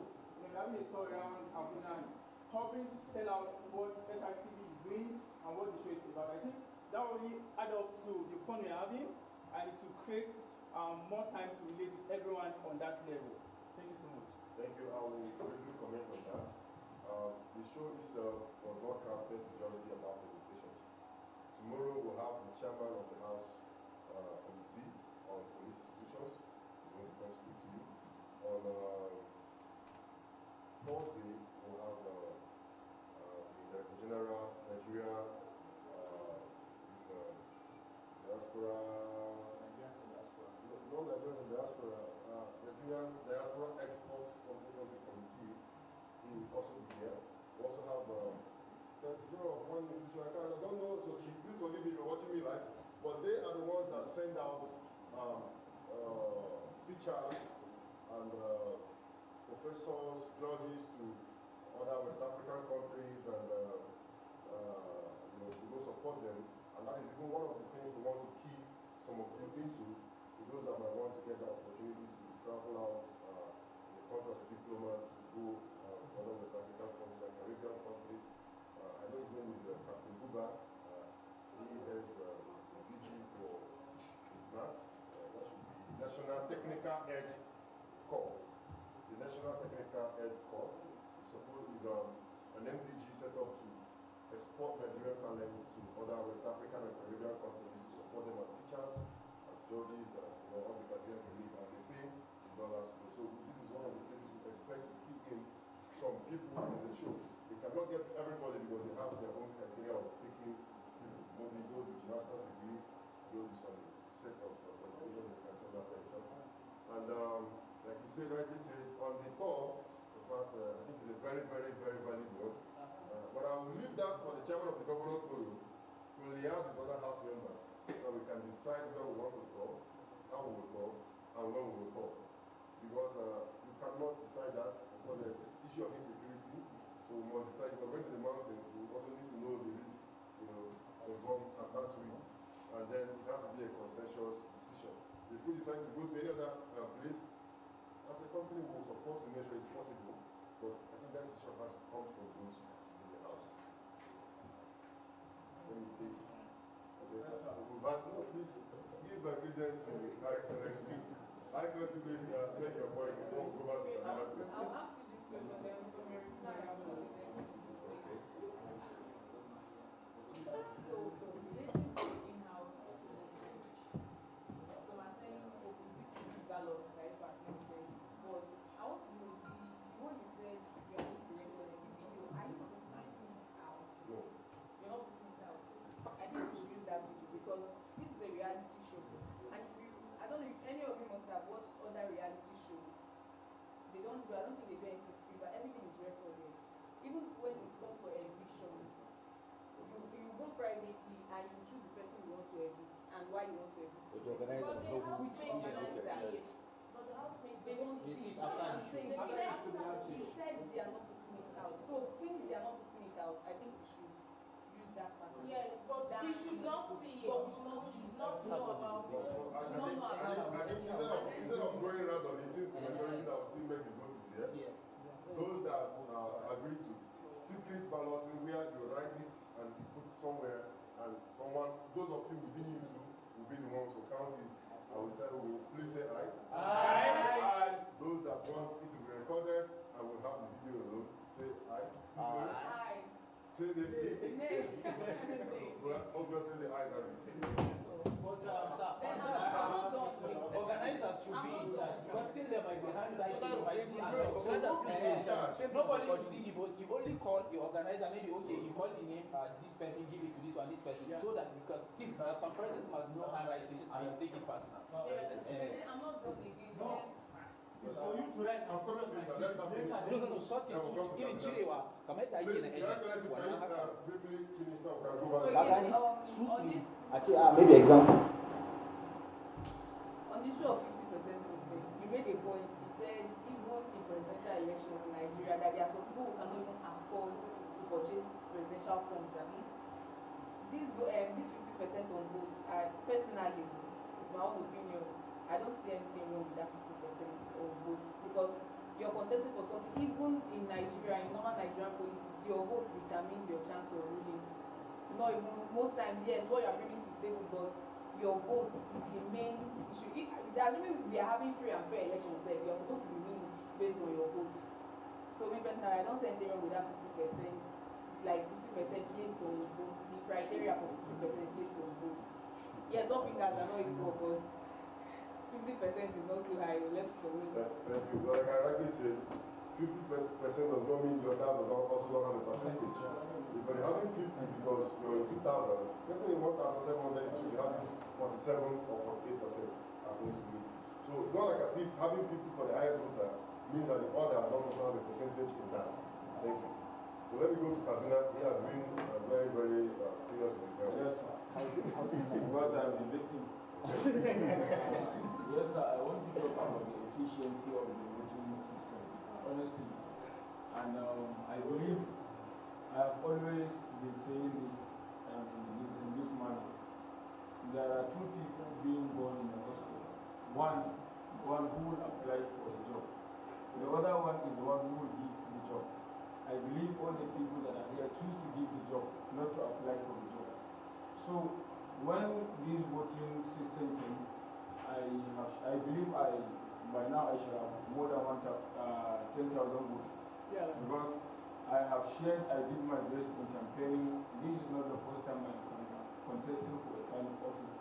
[SPEAKER 13] Having a tour around Abuja and helping to sell out what SRTV is doing and what the show is about. I think that will really add up to the fun we're having, and to create more time to relate with everyone on that level. Thank you so much.
[SPEAKER 6] Thank you. I will briefly comment on that. The show itself was not crafted to just be about presentations. Tomorrow we'll have the chairman of the House Committee on Police Institutions. He's going to come speak to you. On Thursday, we'll have the Director General Nigeria diaspora. No, Nigerian diaspora. Nigerian diaspora exports something committee. He will also be here. We also have the Bureau of one institution. I don't know, so please forgive me if you're watching me live, but they are the ones that send out teachers and professors, judges to other West African countries and to go support them. And that is even one of the things we want to keep some of you into, for those that might want to get the opportunity to travel out in the country as a diplomat, to go to other West African countries and Caribbean countries. I know his name is Captain Buba. He is the DG for NATS. That should be National Technical Aid Corps. The National Technical Aid Corps is an MDG set up to export Nigerian talent to other West African and Caribbean countries to support them as teachers, as judges, as all the Caribbean relief, and they pay in dollars. So this is one of the places we expect to keep in some people in the show. They cannot get everybody because they have their own criteria of picking maybe those with master's degree, those with some set of qualifications they can send us And like you said, rightly said, on the tour, in fact, I think it's a very, very, very valid one. But I will leave that for the chairman of the governor's forum to liaise with other house members so we can decide where we want to talk, how we will talk, and when we will talk. Because you cannot decide that. Of course, there's an issue of insecurity, so we must decide. If we're going to the mountain, we also need to know the risk, involved attached to it. And then it has to be a consensuous decision. If we decide to go to any other place, as a company, we will support to make sure it's possible. But I think that decision has to come from those in the house. Let me take it. But please give credence to Her Excellency. Her Excellency, please make your point before we go back to the other state.
[SPEAKER 3] I'll ask you this question, then from your reply, I have the next thing to say. So, relating to in-house, so I'm saying, oh, this is ballots, like percent saying, but I want to know what you said you are going to record every video. Are you putting it out?
[SPEAKER 6] No.
[SPEAKER 3] You're not putting it out. I think you should use that video because this is a reality show. And if you, I don't know if any of you must have watched other reality shows. I don't think they do anything screen, but everything is recorded. Even when it comes for eviction, you go privately and you choose the person you want to evict and why you want to evict.
[SPEAKER 12] But the organizer
[SPEAKER 3] But
[SPEAKER 12] knows who
[SPEAKER 3] the housemates
[SPEAKER 12] But
[SPEAKER 3] the housemates,
[SPEAKER 12] they don't
[SPEAKER 3] see
[SPEAKER 12] see
[SPEAKER 3] it.
[SPEAKER 12] it after
[SPEAKER 3] I'm
[SPEAKER 12] the
[SPEAKER 3] saying
[SPEAKER 12] show.
[SPEAKER 3] he said they are not putting it out. So since they are not putting it out, I think we should use that pattern. Yes, but we should not see it. But we should not know about it.
[SPEAKER 6] I think instead of going around on it, since the majority that will still make the vote is here, those that agree to secret balloting where you write it and it's put somewhere, and someone, those of you within you two, will be the ones to count it. I will say who wins. Please say aye. Aye. Those that want it to be recorded and will have the video alone, say aye.
[SPEAKER 3] Aye.
[SPEAKER 6] Say nay. Well, obviously the ayes have it.
[SPEAKER 1] Organizers should be in charge. Because still there might be handwriting, writing, and organizers should be in charge. Nobody should see the vote. You only call the organizer, maybe, okay, you call the name, this person, give it to this one, this person. So that, because still, some persons must know handwriting and take it personal.
[SPEAKER 3] I'm not done again.
[SPEAKER 9] No. It's for you to write.
[SPEAKER 6] I'm coming to you, sir. Let's have finish.
[SPEAKER 1] No, sort it. Even Chirewa, come here,
[SPEAKER 6] Please, Your Excellency, can you briefly finish now? We can go back.
[SPEAKER 1] Bagani,
[SPEAKER 3] on this,
[SPEAKER 1] maybe example.
[SPEAKER 3] on the issue of 50% voting, you made a point. You said even in presidential elections in Nigeria, that there are some people who cannot even afford to purchase presidential forms. I mean, this 50% on votes, personally, it's my own opinion. I don't see anything wrong with that 50% of votes because you're contesting for something. Even in Nigeria, in normal Nigerian politics, your vote determines your chance of ruling. Not even most times, yes, what you're bringing to the table, but your vote is the main issue. Assuming we are having free and fair elections, you're supposed to be winning based on your vote. So me personally, I don't see anything wrong with that 50%, like 50% placed on vote, the criteria for 50% placed on votes. Yes, some fingers are not equal, but 50% is not too high. You're left for me.
[SPEAKER 6] Thank you. Like I rightly said, 50% does not mean the others also don't have a percentage. If you're having 50 because you're in 2,000, person in 1,700 should be having 47 or 48% are going to meet. So it's not like as if having 50 for the highest voter means that the others don't also have a percentage in that. Thank you. So let me go to Kaduna. He has been very, very serious with himself.
[SPEAKER 2] Yes, sir. Because I'm the victim. Yes, sir. I want to talk about the efficiency of the voting system, honestly. And I believe I have always been saying this in this manner. There are two people being born in the hospital. One who will apply for a job. The other one is the one who will give the job. I believe all the people that are here choose to give the job, not to apply for the job. So when this voting system came, I believe by now I should have more than 10,000 votes. Yeah. Because I have shared, I did my best in campaigning. This is not the first time I'm contesting for a kind of office.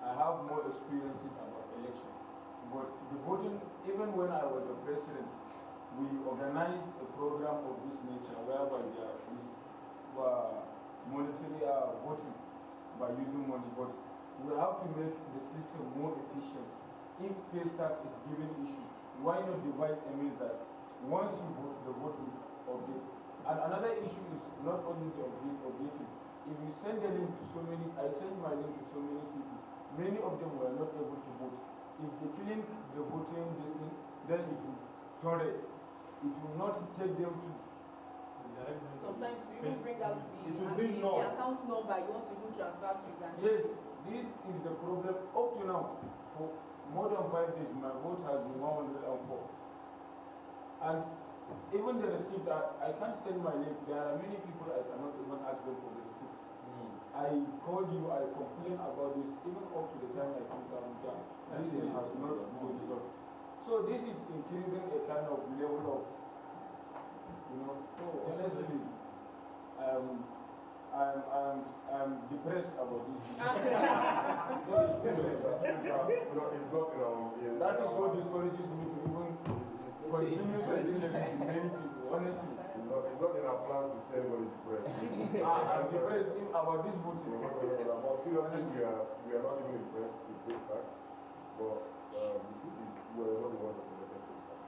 [SPEAKER 2] I have more experiences about elections. But the voting, even when I was the president, we organized a program of this nature whereby there is monetary voting by using money, but we have to make the system more efficient. If pay stack is given issue, why not devise a means that once you vote, the vote will update? And another issue is not only the updating. If you send the link to so many, I send my link to so many people, many of them were not able to vote. If they click the voting this thing, then it will turn red. It will not take them to.
[SPEAKER 3] Sometimes you even bring out the account number you want to even transfer to his.
[SPEAKER 2] Yes, this is the problem. Up to now, for more than 5 days, my vote has been 104. And even the receipt, I can't send my link. There are many people I cannot even ask them for the receipt. I called you, I complained about this, even up to the time I think I'm done. This thing has not been resolved. So this is increasing a kind of level of, so honestly, I'm depressed about this. That is what discourages me to even continue sending them to many people, honestly.
[SPEAKER 6] It's not in our plans to send anybody depressed.
[SPEAKER 2] I'm depressed about this voting.
[SPEAKER 6] But seriously, we are not even impressed with Paystack. But the truth is, we are not the ones that selected Paystack.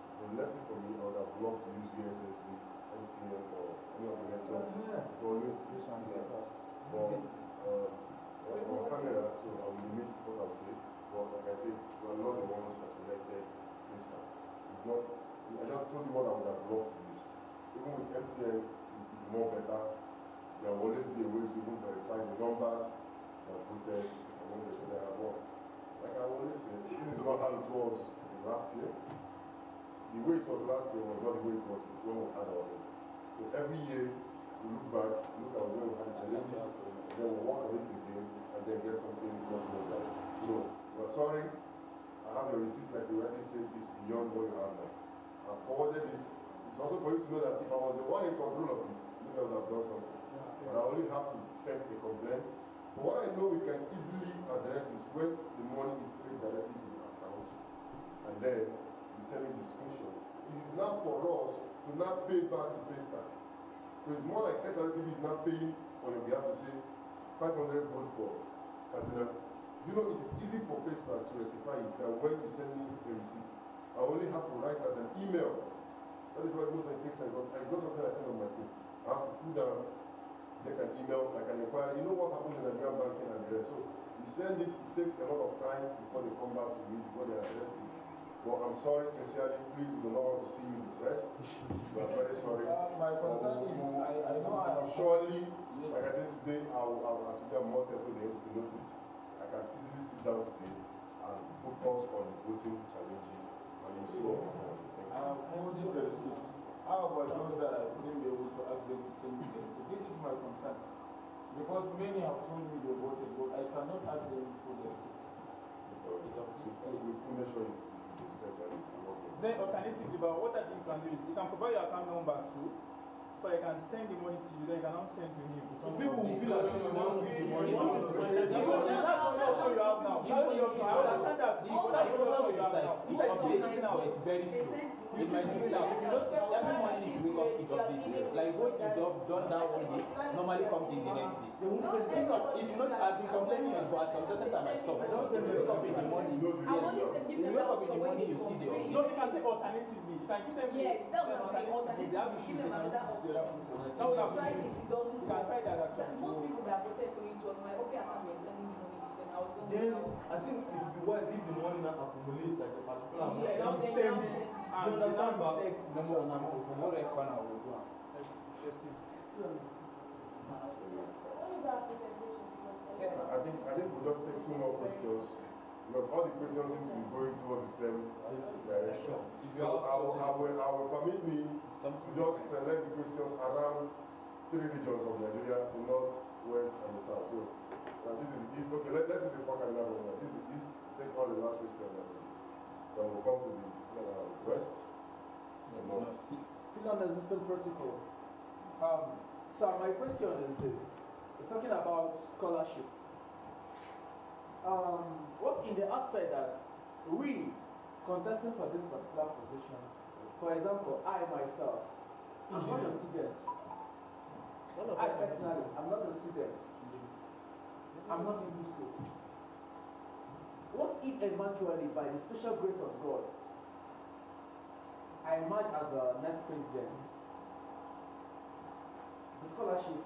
[SPEAKER 6] If they left it for me, I would have loved to use USSD, MTN, or any of the network. To always push on that. But on camera, so I will limit what I'll say. But like I said, we are not the ones that selected Paystack. It's not. I just told you what I would have loved to use. Even with MTN, it's more better. There will always be a way to even verify the numbers that voted among the people that have won. Like I always say, this is not how it was last year. The way it was last year was not the way it was when we had our own. So every year, we look back, look at when we had the challenges, and then we walk away again, and then get something much more better. So, we're sorry. I have your receipt, like you already said, is beyond what you have now. I forwarded it. It's also for you to know that if I was the one in control of it, maybe I would have done something. But I only have to send a complaint. But what I know we can easily address is when the money is paid directly to the account, and then you send me the screenshot. It is now for us to not pay back to Paystack. So it's more like SRTV is not paying on your behalf to say 500 votes for Kaduna. You know, it is easy for Paystack to rectify it that when you send me the receipt, I only have to write as an email. That is why most of it takes time, because it's not something I send on my phone. I have to put down, make an email, like an inquiry. You know what happens in Nigerian banking and the rest. So you send it, it takes a lot of time before they come back to me, before they address it. But I'm sorry, sincerely, please, we do not want to see you depressed. We are very sorry.
[SPEAKER 2] My concern is, I know I have.
[SPEAKER 6] Surely, like I said today, today I'm more settled than to notice. I can easily sit down today and focus on voting challenges. And you see what
[SPEAKER 2] I have forwarded the receipt. How about those that I couldn't be able to ask them to send me the receipt? This is my concern. Because many have told me they voted, but I cannot ask them for the receipt.
[SPEAKER 6] We still make sure it's set and it's working.
[SPEAKER 13] Then alternatively, but what I think you can do is you can provide your account number too, so I can send the money to you, then you can now send to him.
[SPEAKER 8] So people will feel as if you want to give the money.
[SPEAKER 13] That's the only option you have now. That's the only option. I understand that. That's the only option you have now.
[SPEAKER 1] It's very slow. It might be now. If you notice, every morning if you wake up, it updates. Like what you done that one day normally comes in the next day. If you notice, I've been complaining about some certain time I stop. I don't send the wake up in the morning. Yes, you wake up in the morning, you see the update.
[SPEAKER 13] No, you can say alternatively. You can give them.
[SPEAKER 3] Yes, that was alternatively.
[SPEAKER 13] They have to give them another option.
[SPEAKER 3] Try this, it doesn't
[SPEAKER 13] You can try that.
[SPEAKER 3] Most people that voted for it was my OP account were sending me money to them. I was done
[SPEAKER 8] Then
[SPEAKER 3] with that.
[SPEAKER 8] I think it would be wise if the money not accumulate like a particular amount.
[SPEAKER 3] Yeah,
[SPEAKER 8] Now
[SPEAKER 3] then
[SPEAKER 8] send
[SPEAKER 3] now
[SPEAKER 8] it.
[SPEAKER 3] send it.
[SPEAKER 8] You understand, but
[SPEAKER 1] No record now. We'll go on.
[SPEAKER 6] I think we'll just take 2 more questions. Because all the questions seem to be going towards the same direction. So I will permit me to just select the questions around 3 regions of Nigeria, the north, west, and the south. So this is the east. Okay, let's use the 4 cardinal one. This is the east. Take all the last questions on the east. Then we'll come to the west and north.
[SPEAKER 11] Still on the existing protocol. So my question is this. We're talking about scholarship. What in the aspect that we contesting for this particular position, For example, I myself, I'm not a student. I personally, I'm not a student. I'm not into school. What if eventually, by the special grace of God, I emerge as the next president? The scholarship,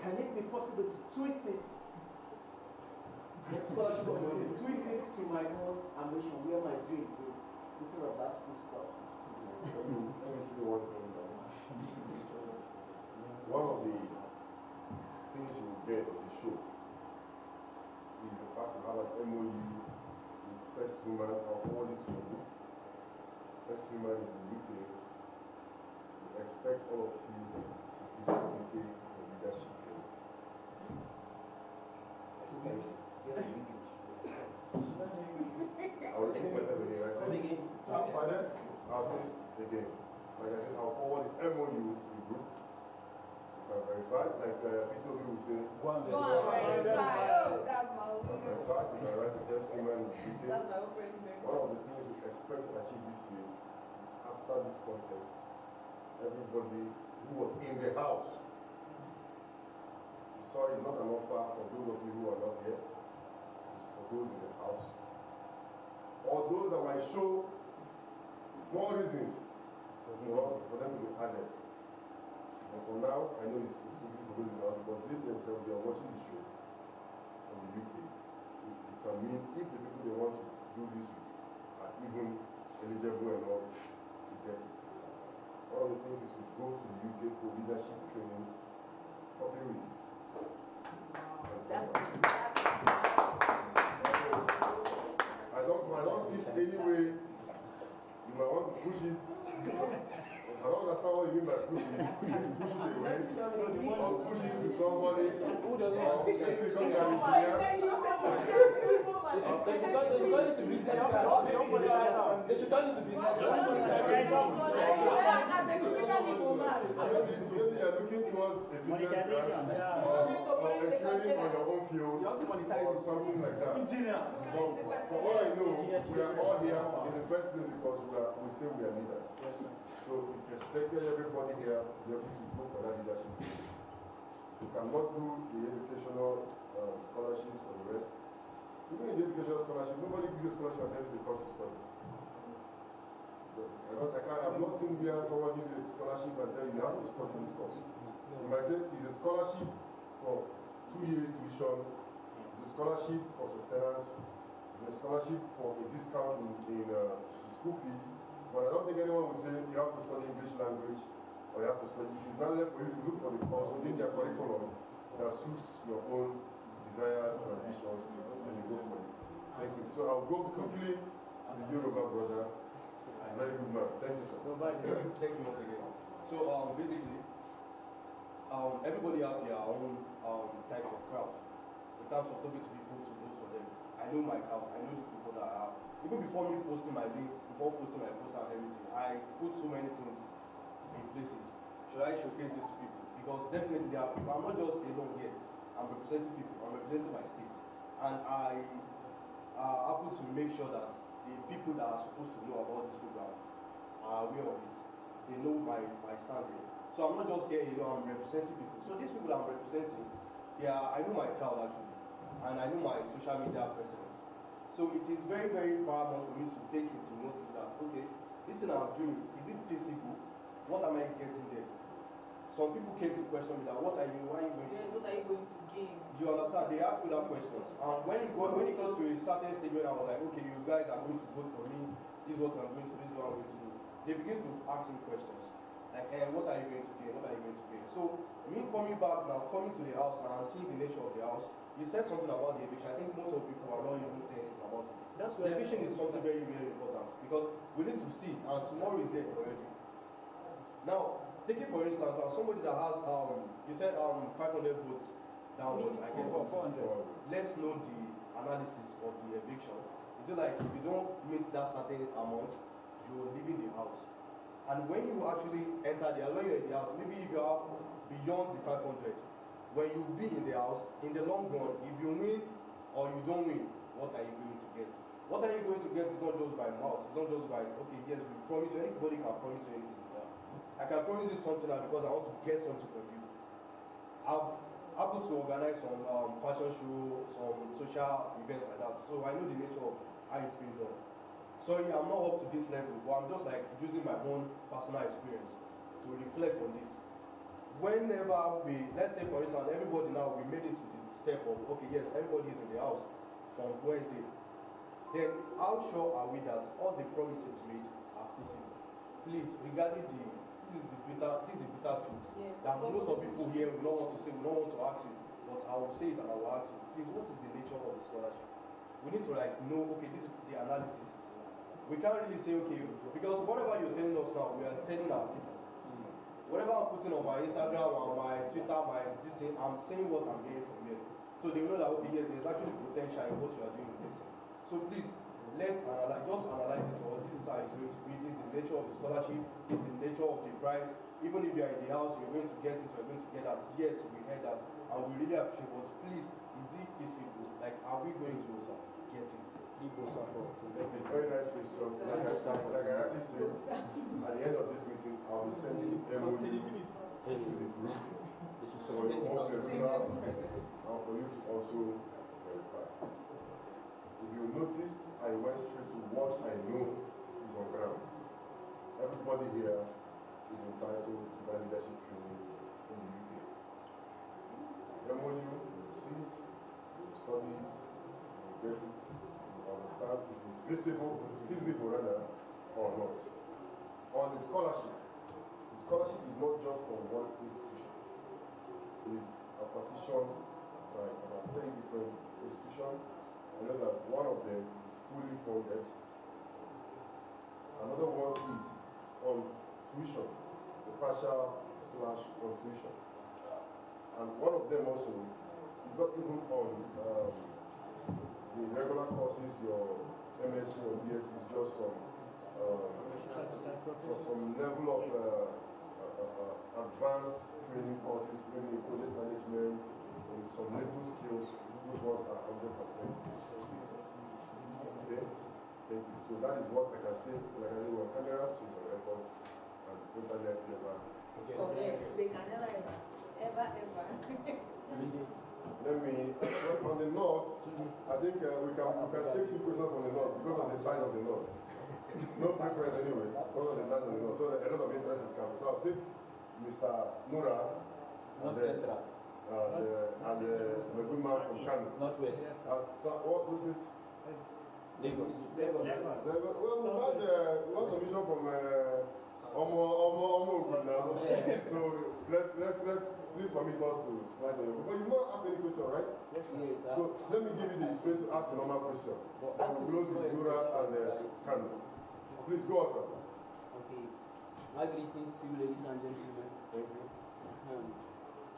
[SPEAKER 11] can it be possible to twist it? The scholarship opportunity, twist it to my own ambition, where my dream is, instead of that school stuff.
[SPEAKER 6] Let me see one thing. One of the things you will get on the show is the fact to have an MOU with First Woman. I'll forward it to you. First Woman is in UK. We expect all of you to visit UK for leadership training. I'll repeat myself again. I'll say it again. Like I said, I'll forward the MOU to the group. Verified, like Peter will say.
[SPEAKER 14] Go on, verify. Oh, that's my own.
[SPEAKER 6] Verified, you can write the first woman in UK.
[SPEAKER 14] That's my own president.
[SPEAKER 6] One of the things we expect to achieve this year is after this contest, everybody who was in the house. Sorry, it's not an offer for those of you who are not here. It's for those in the house. Or those that might show more reasons for them to be added. And for now, I know it's exclusively for those in the house because they themselves, they are watching the show from the UK. It's a mean if the people they want to do this with are even eligible enough to get it. One of the things is to go to the UK for leadership training for 3 weeks. I don't see any way you might want to push it. I don't understand what you mean by push it. Push it away, or push it to somebody, or maybe because you are engineer.
[SPEAKER 1] They should turn it to business class. They should turn it to business class.
[SPEAKER 6] Maybe you are looking towards a business class or a training on your own field or something like that. But from what I know, we are all here in the first place because we say we are leaders. So it's expected everybody here to be able to go for that leadership. You cannot do the educational scholarships for the rest. Even in the educational scholarship, nobody gives a scholarship and tells you the cost to study. I've not seen where someone gives you a scholarship and tell you you have to study this course. You might say it's a scholarship for 2 years tuition, it's a scholarship for sustenance, it's a scholarship for a discount in the school fees. But I don't think anyone will say you have to study English language or you have to study. It is not left for you to look for the course within their curriculum that suits your own desires and ambitions, and you go for it. Thank you. So I'll go quickly to the Yoruba brother. Very good man. Thank you, sir.
[SPEAKER 8] Thank you once again. So basically, everybody have their own types of crowd in terms of talking to people to vote for them. I know my crowd. I know the people that I have. Even before me posting my link, before posting my poster and everything, I put so many things in places. Should I showcase this to people? Because definitely there are people. I'm not just alone here. I'm representing people. I'm representing my state. And I happen to make sure that the people that are supposed to know about this program are aware of it. They know my stand here. So I'm not just here, I'm representing people. So these people I'm representing, I know my crowd actually. And I know my social media presence. So it is very, very paramount for me to take into notice that, okay, this thing I'm doing, is it feasible? What am I getting there? Some people came to question me that, why are you going to gain? Do you understand? They asked me that question. And when it got to a certain stage when I was like, okay, you guys are going to vote for me, this is what I'm going to do, this is what I'm going to do. They begin to ask me questions. Like, what are you going to gain? What are you going to gain? So, me coming back now, coming to the house now and seeing the nature of the house, you said something about the eviction. I think most of the people are not even saying anything about it. The eviction is something very, very important because we need to see, and tomorrow is there already. Now, taking for instance, somebody that has, you said 500 votes download, I guess. 400. Let's know the analysis of the eviction. Is it like if you don't meet that certain amount, you're leaving the house? And when you actually enter the house, maybe if you are beyond the 500, when you be in the house, in the long run, if you win or you don't win, what are you going to get? what are you going to get is not just by mouth, it's not just by, okay, yes, we promise you, anybody can promise you anything. I can promise you something now because I want to get something from you. I've happened to organize some fashion show, some social events like that, so I know the nature of how it's being done. Sorry, I'm not up to this level, but I'm just like using my own personal experience to reflect on this. Whenever we, let's say for instance, everybody now, we made it to the step of, okay, yes, everybody is in the house from Wednesday, then how sure are we that all the promises made are feasible? Please, regarding this is the bitter truth.
[SPEAKER 3] Yes,
[SPEAKER 8] that most of people here will not want to say, will not want to ask you, but I will say it and I will ask you. Please, what is the nature of the scholarship? We need to like know, okay, this is the analysis. We can't really say, okay, because whatever you're telling us now, we are telling our people. Whatever I'm putting on my Instagram, on my Twitter, my this thing, I'm saying what I'm hearing from here. So they know that, okay, yes, there's actually potential in what you are doing with this. So please, let's analyze, just analyze it for this is how it's going to be, this is the nature of the scholarship, this is the nature of the prize. Even if you're in the house, you're going to get this, you're going to get that. Yes, we heard that, and we really appreciate it, but please, is it feasible? Like, are we going to get it?
[SPEAKER 6] Very nice question. Like I already said, at the end of this meeting, I will send you the MOU to the group for your own personal and for you to also verify. If you noticed, I went straight to what I know is on ground. Everybody here is entitled to that leadership training in the UK. MOU, you see it, you study it, you get it, you understand if it's feasible rather, or not. On the scholarship is not just from one institution. It is a partition by about 3 different institutions. I know that one of them is fully funded. Another one is on tuition, the partial/on tuition. And one of them also is not even on the regular courses, your MSc or BSc is just some level of advanced training courses, maybe in project management, in some label skills. Those ones are 100%. Okay, thank you. So that is what I can say. Like I said, on camera, so it's on record, and internet never.
[SPEAKER 14] Okay, they can never ever.
[SPEAKER 6] Let me, on the note, I think we can take 2 questions from the note because of the size of the note. No preference anyway, because of the size of the note. So a lot of interest is coming. So I'll take Mr. Nura and the good man from Kano.
[SPEAKER 1] Northwest.
[SPEAKER 6] So what was it?
[SPEAKER 1] Lagos.
[SPEAKER 6] Well, we had submission from Omo now. So let's please permit us to slide on you. But you've not asked any question, right?
[SPEAKER 7] Yes, sir.
[SPEAKER 6] So let me give you the space to ask the normal question. Then we'll close with Nura and Kano. Please go on, sir.
[SPEAKER 7] Okay. My greetings to you, ladies and gentlemen.
[SPEAKER 6] Thank you.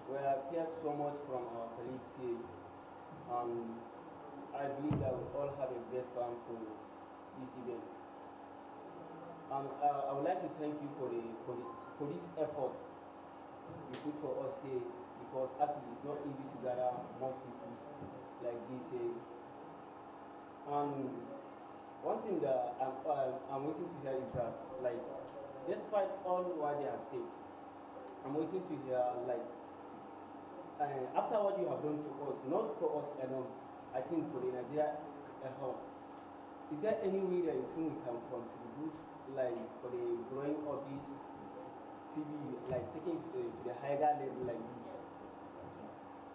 [SPEAKER 7] We have heard so much from our colleagues here. I believe that we all have a great plan for this event. I would like to thank you for this effort you put for us here, because actually it's not easy to gather most people like this here. One thing that I'm waiting to hear is that, like, despite all what they have said, I'm waiting to hear, like, after what you have done to us, not for us alone, I think for the Nigeria at home, is there any way that you think we can contribute, like, for the growing of this TV, like taking it to the higher level like this?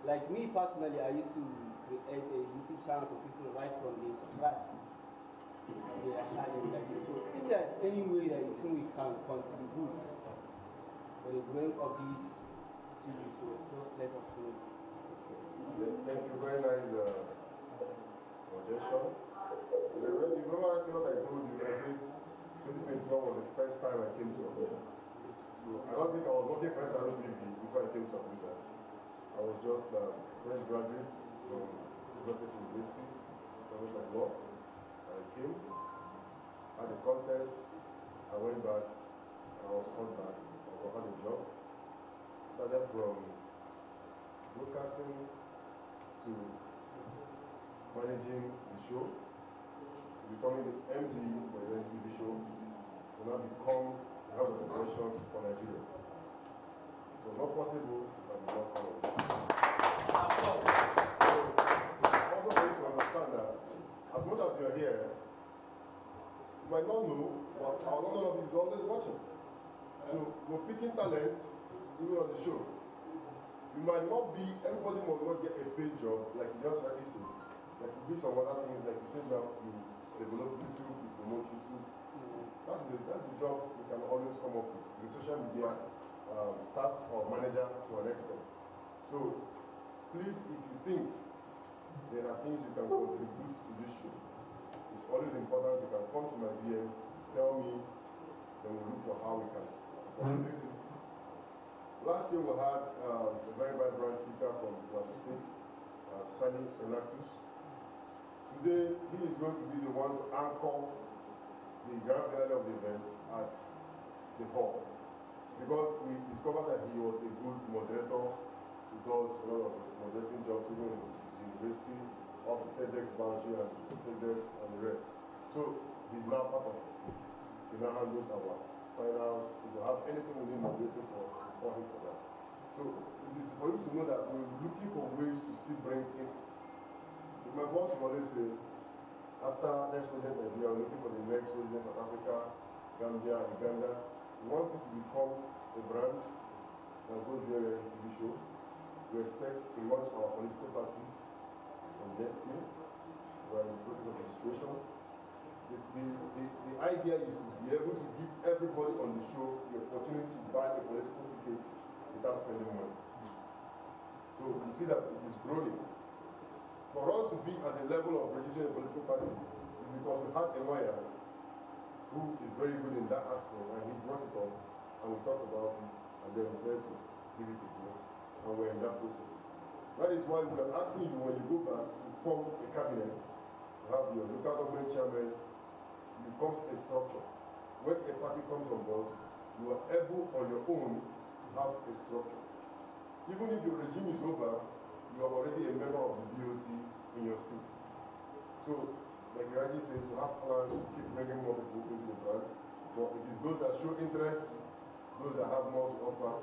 [SPEAKER 7] Like me personally, I used to create a YouTube channel for people right from the scratch. Yeah, like this. So if there's any way that you think we can contribute for the growing of this TV, so just let us know.
[SPEAKER 6] Thank you, very nice suggestion. You remember what I told you? I said 2021 was the first time I came to Abuja. I don't think I was working for SRO TV before I came to Abuja. I was just a fresh graduate from University, College of Law. I came, had a contest, I went back, and I was called back. I was offered a job. Started from broadcasting to managing the show, to be becoming the MD for the TV show, will now become the head of operations for Nigeria. It was not possible if I did not come on. Also for you to understand that as much as you are here, you might not know, but our London office is always watching. So we're picking talent even on the show. You might not be, everybody must not get a paid job, like you just rightly said. Like you do some other things, like you said now, you develop YouTube, you promote YouTube. That's the job we can always come up with. The social media task or manager to an extent. So please, if you think there are things you can contribute to this show, it's always important you can come to my DM, tell me, then we'll look for how we can accommodate it. Last year we had a very vibrant speaker from Plateau State, Sani Senatus. Today he is going to be the one to anchor the grand finale of the event at the hall. Because we discovered that he was a good moderator, he does a lot of moderating jobs even in his university, of the TEDx boundary and TEDx and the rest. So he's now part of it. He now handles our finals. If you have anything we need moderating for him for that. So it is for you to know that we're looking for ways to still bring in. My boss will always say, after next president Nigeria, we're looking for the next president South Africa, Gambia, Uganda. We want it to become a brand that goes there a TV show. We expect to launch our political party from next year. We're in the process of registration. The idea is to be able to give everybody on the show the opportunity to buy a political ticket without spending money. So you see that it is growing. For us to be at the level of registering a political party is because we had a lawyer who is very good in that aspect, and he brought it up, and we talked about it, and then we said to give it a go, and we're in that process. That is why we are asking you, when you go back to form a cabinet, to have your local government chairman, it becomes a structure. When a party comes on board, you are able on your own to have a structure. Even if your regime is over, you are already a member of the BOT in your state. So, like you already said, you have plans to keep bringing more people into the brand, but it is those that show interest, those that have more to offer,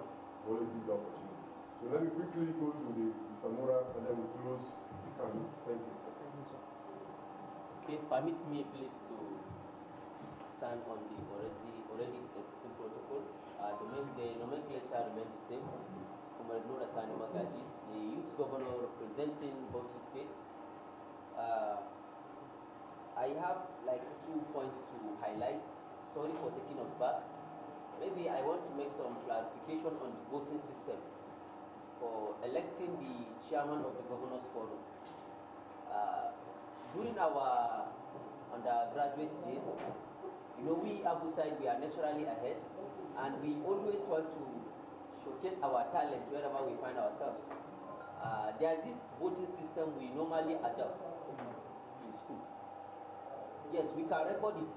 [SPEAKER 6] will always give the opportunity. So let me quickly go to the Mr. Mura, and then we close the panel. Thank you.
[SPEAKER 7] Okay, permit me please to stand on the already existing protocol. The nomenclature remains the same. Umar Nura Sani Magaji, the youth governor representing Bauchi States. I have like 2 points to highlight. Sorry for taking us back. Maybe I want to make some clarification on the voting system for electing the chairman of the Governors Forum. During our undergraduate days, you know, we Abu Said, we are naturally ahead, and we always want to showcase our talent wherever we find ourselves. There's this voting system we normally adopt in school. Yes, we can record it,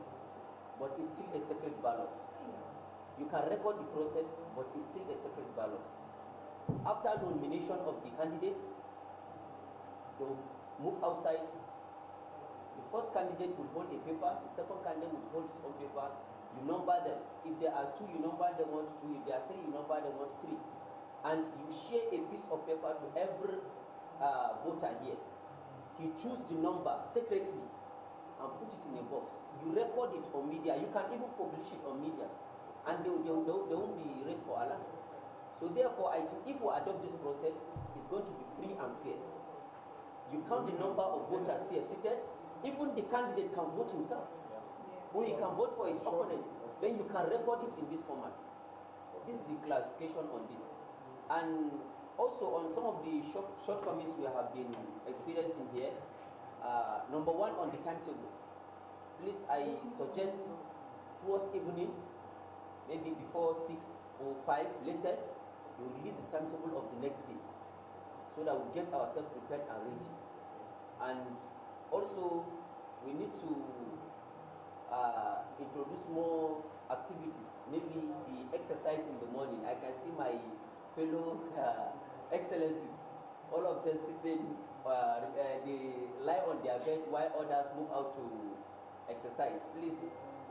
[SPEAKER 7] but it's still a secret ballot. You can record the process, but it's still a secret ballot. After nomination of the candidates, they'll move outside. The first candidate will hold a paper, the second candidate will hold his own paper. You number them. If there are 2, you number them 1 to 2. If there are 3, you number them 1 to 3. And you share a piece of paper to every voter here. He chooses the number secretly and put it in a box. You record it on media. You can even publish it on media. And they won't be raised for alarm. So therefore, I think if we adopt this process, it's going to be free and fair. You count the number of voters here seated. Even the candidate can vote himself. Or he can vote for his opponents. Then you can record it in this format. This is the classification on this. And also on some of the shortcomings we have been experiencing here. Number 1, on the timetable. Please, I suggest towards evening, maybe before 6 or 5 latest, you release the timetable of the next day, so that we get ourselves prepared and ready. And also, we need to introduce more activities, maybe the exercise in the morning. I can see my fellow excellencies, all of them sitting, they lie on their beds while others move out to exercise, please,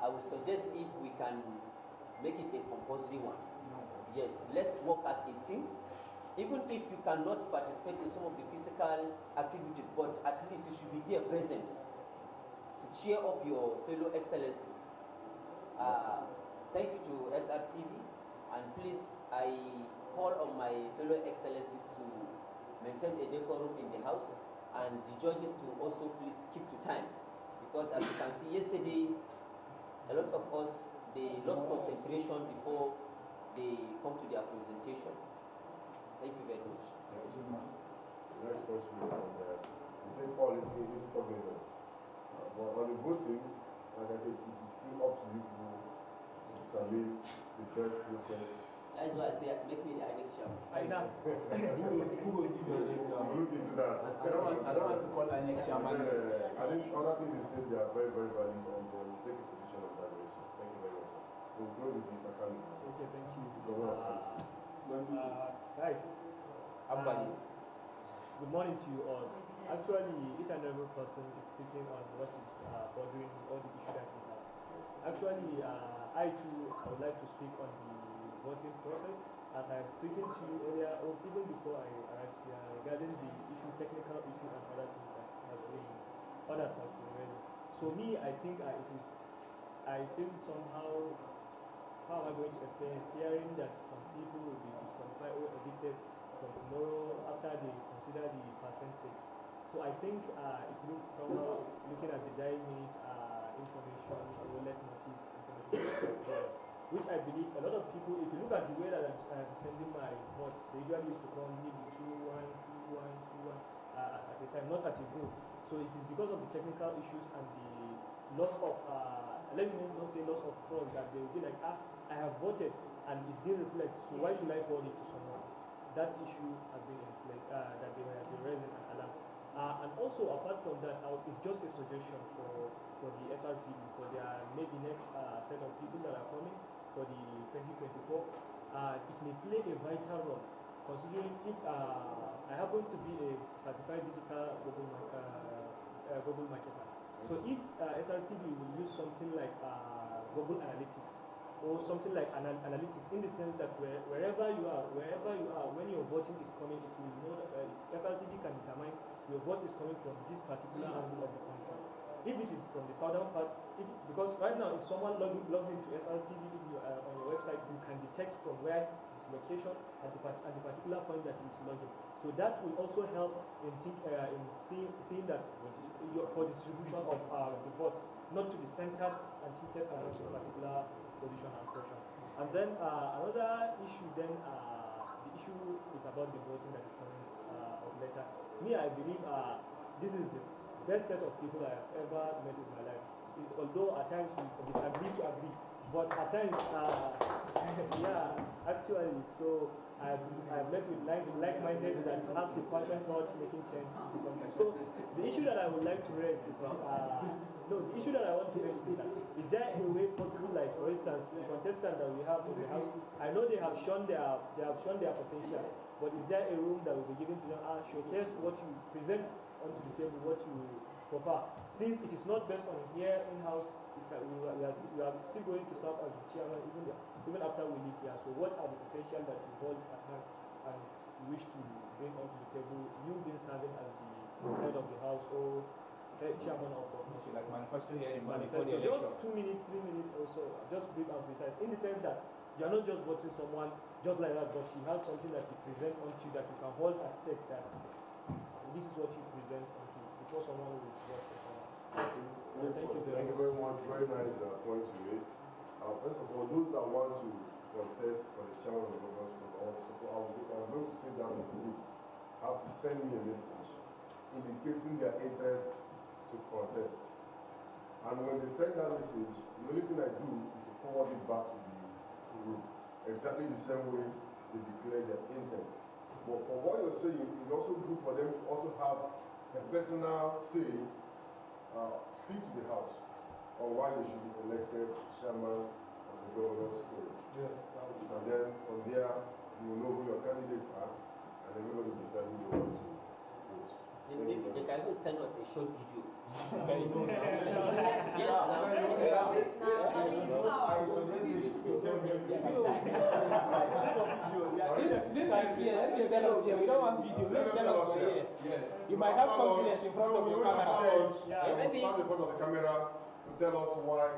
[SPEAKER 7] I would suggest if we can make it a compulsory one. Yes, let's work as a team. Even if you cannot participate in some of the physical activities, but at least you should be there present to cheer up your fellow excellencies. Thank you to SRTV, and please, I call on my fellow excellencies to maintain a decorum in the house, and the judges to also please keep to time, because as you can see yesterday, a lot of us, they lost concentration before they come to their presentation. Thank you very much.
[SPEAKER 6] The next question is on we take all into cognizance. But on the voting, like I said, it is still up to you to determine the best process.
[SPEAKER 7] That is why I say, make me the INEC chairman.
[SPEAKER 1] Who will give you INEC chairman?
[SPEAKER 6] Look into that.
[SPEAKER 1] I don't want to call INEC chairman.
[SPEAKER 6] I think other things you said, they are very, very valid, and we'll take a position on that also. Thank you very much, sir. We'll go with Mr. Kali.
[SPEAKER 15] Okay, thank you.
[SPEAKER 9] Right.
[SPEAKER 15] Good morning to you all. Actually, each and every person is speaking on what is bothering all the issues that we have. Actually, I too would like to speak on the voting process, as I was speaking to you earlier, or even before I arrived here, regarding the issue, technical issue, and other things that others have been raising. So me, I think I feel somehow, how am I going to explain it, hearing that some people will be disqualified or evicted from tomorrow after they consider the percentage. So I think it looks somehow, looking at the diary minute information, or let notice information, which I believe a lot of people, if you look at the way that I'm sending my votes, they usually used to come maybe 2-1, 2-1, 2-1 at a time, not at a go. So it is because of the technical issues and the loss of, let me not say loss of trust, that they will be like, I have voted and it didn't reflect, so why should I forward it to someone? That issue has been in place, that they have been raising and alarm. And also, apart from that, it's just a suggestion for the SRTV, for their maybe next set of people that are coming for the 2024. It may play a vital role, considering if I happen to be a certified digital global marketer. So if SRTV will use something like Google Analytics, or something like analytics, in the sense that wherever you are, when your voting is coming, it will know that SRTV can determine your vote is coming from this particular angle of the country. If it is from the southern part, because right now, if someone logs into SRTV on your website, you can detect from where its location at the particular point that it is logging. So that will also help in seeing that for distribution of the vote, not to be centered and tilted around a particular position and portion. And then another issue the issue is about the voting that is coming of later. Me, I believe this is the best set of people I have ever met in my life. Although at times we disagree to agree, but at times, yeah, actually, so I've met with like-minded that have the passion towards making change in the country. So the issue that I would like to raise is the issue that I want to raise is there a way possible, like for instance, the contestant that we have in the house, I know they have shown their potential, but is there a room that will be given to them, showcase what you present onto the table, what you prefer? Since it is not based on here in-house, we are still going to serve as the chairman even after we leave here. So what are the potential that you hold at hand and you wish to bring onto the table, you being serving as the head of the house or head chairman of the commission?
[SPEAKER 1] Like manifesto here in
[SPEAKER 15] manifesto, just 2 minutes, 3 minutes or so, just brief and precise, in the sense that you are not just voting someone just like that, but she has something that you present onto you that you can hold at stake, that this is what you present onto before someone will vote for someone. Thank you very
[SPEAKER 6] much. Very nice point you raised. First of all, those that want to contest for the chairman of the government, I'm going to sit down in the group, have to send me a message indicating their interest to contest. And when they send that message, the only thing I do is to forward it back to the group, exactly the same way they declare their intent. But for what you're saying, it's also good for them to also have a personal say, speak to the House on why they should be elected chairman of the Governors Forum.
[SPEAKER 2] Yes.
[SPEAKER 6] And then from there, you will know who your candidates are, and everybody will decide who they want to vote.
[SPEAKER 7] They can even send us a short video. Yes,
[SPEAKER 11] us here. Let me tell us here. We don't want video. Let me tell us here.
[SPEAKER 6] Yes.
[SPEAKER 11] You might have confidence in front of your camera.
[SPEAKER 6] They will stand in front of the camera to tell us why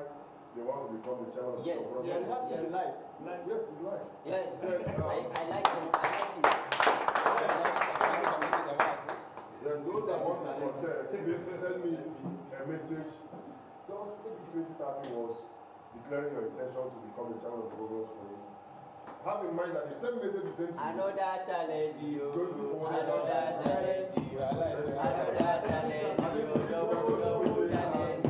[SPEAKER 6] they want to become the chairman of the
[SPEAKER 7] Yes,
[SPEAKER 6] Congress.
[SPEAKER 7] yes,
[SPEAKER 6] Yes,
[SPEAKER 7] yes.
[SPEAKER 6] it's live.
[SPEAKER 7] Yes,
[SPEAKER 6] Then,
[SPEAKER 7] I like this. I like this.
[SPEAKER 6] Then those that want to contest, please send me a message. Just maybe 2030 was declaring your intention to become the chairman of the Congress for you. Have in mind that the same message you sent to me
[SPEAKER 7] Another challenge, you.
[SPEAKER 6] is going to be forwarded
[SPEAKER 7] Another challenge, you. Another challenge, you. No challenge.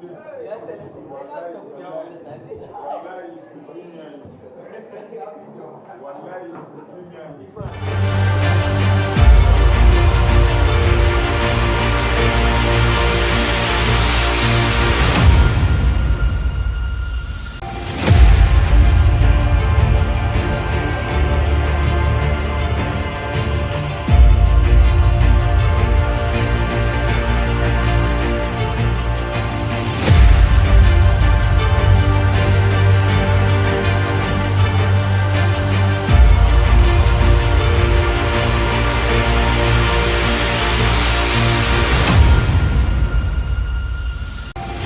[SPEAKER 7] Your Excellency,
[SPEAKER 2] Wallahi,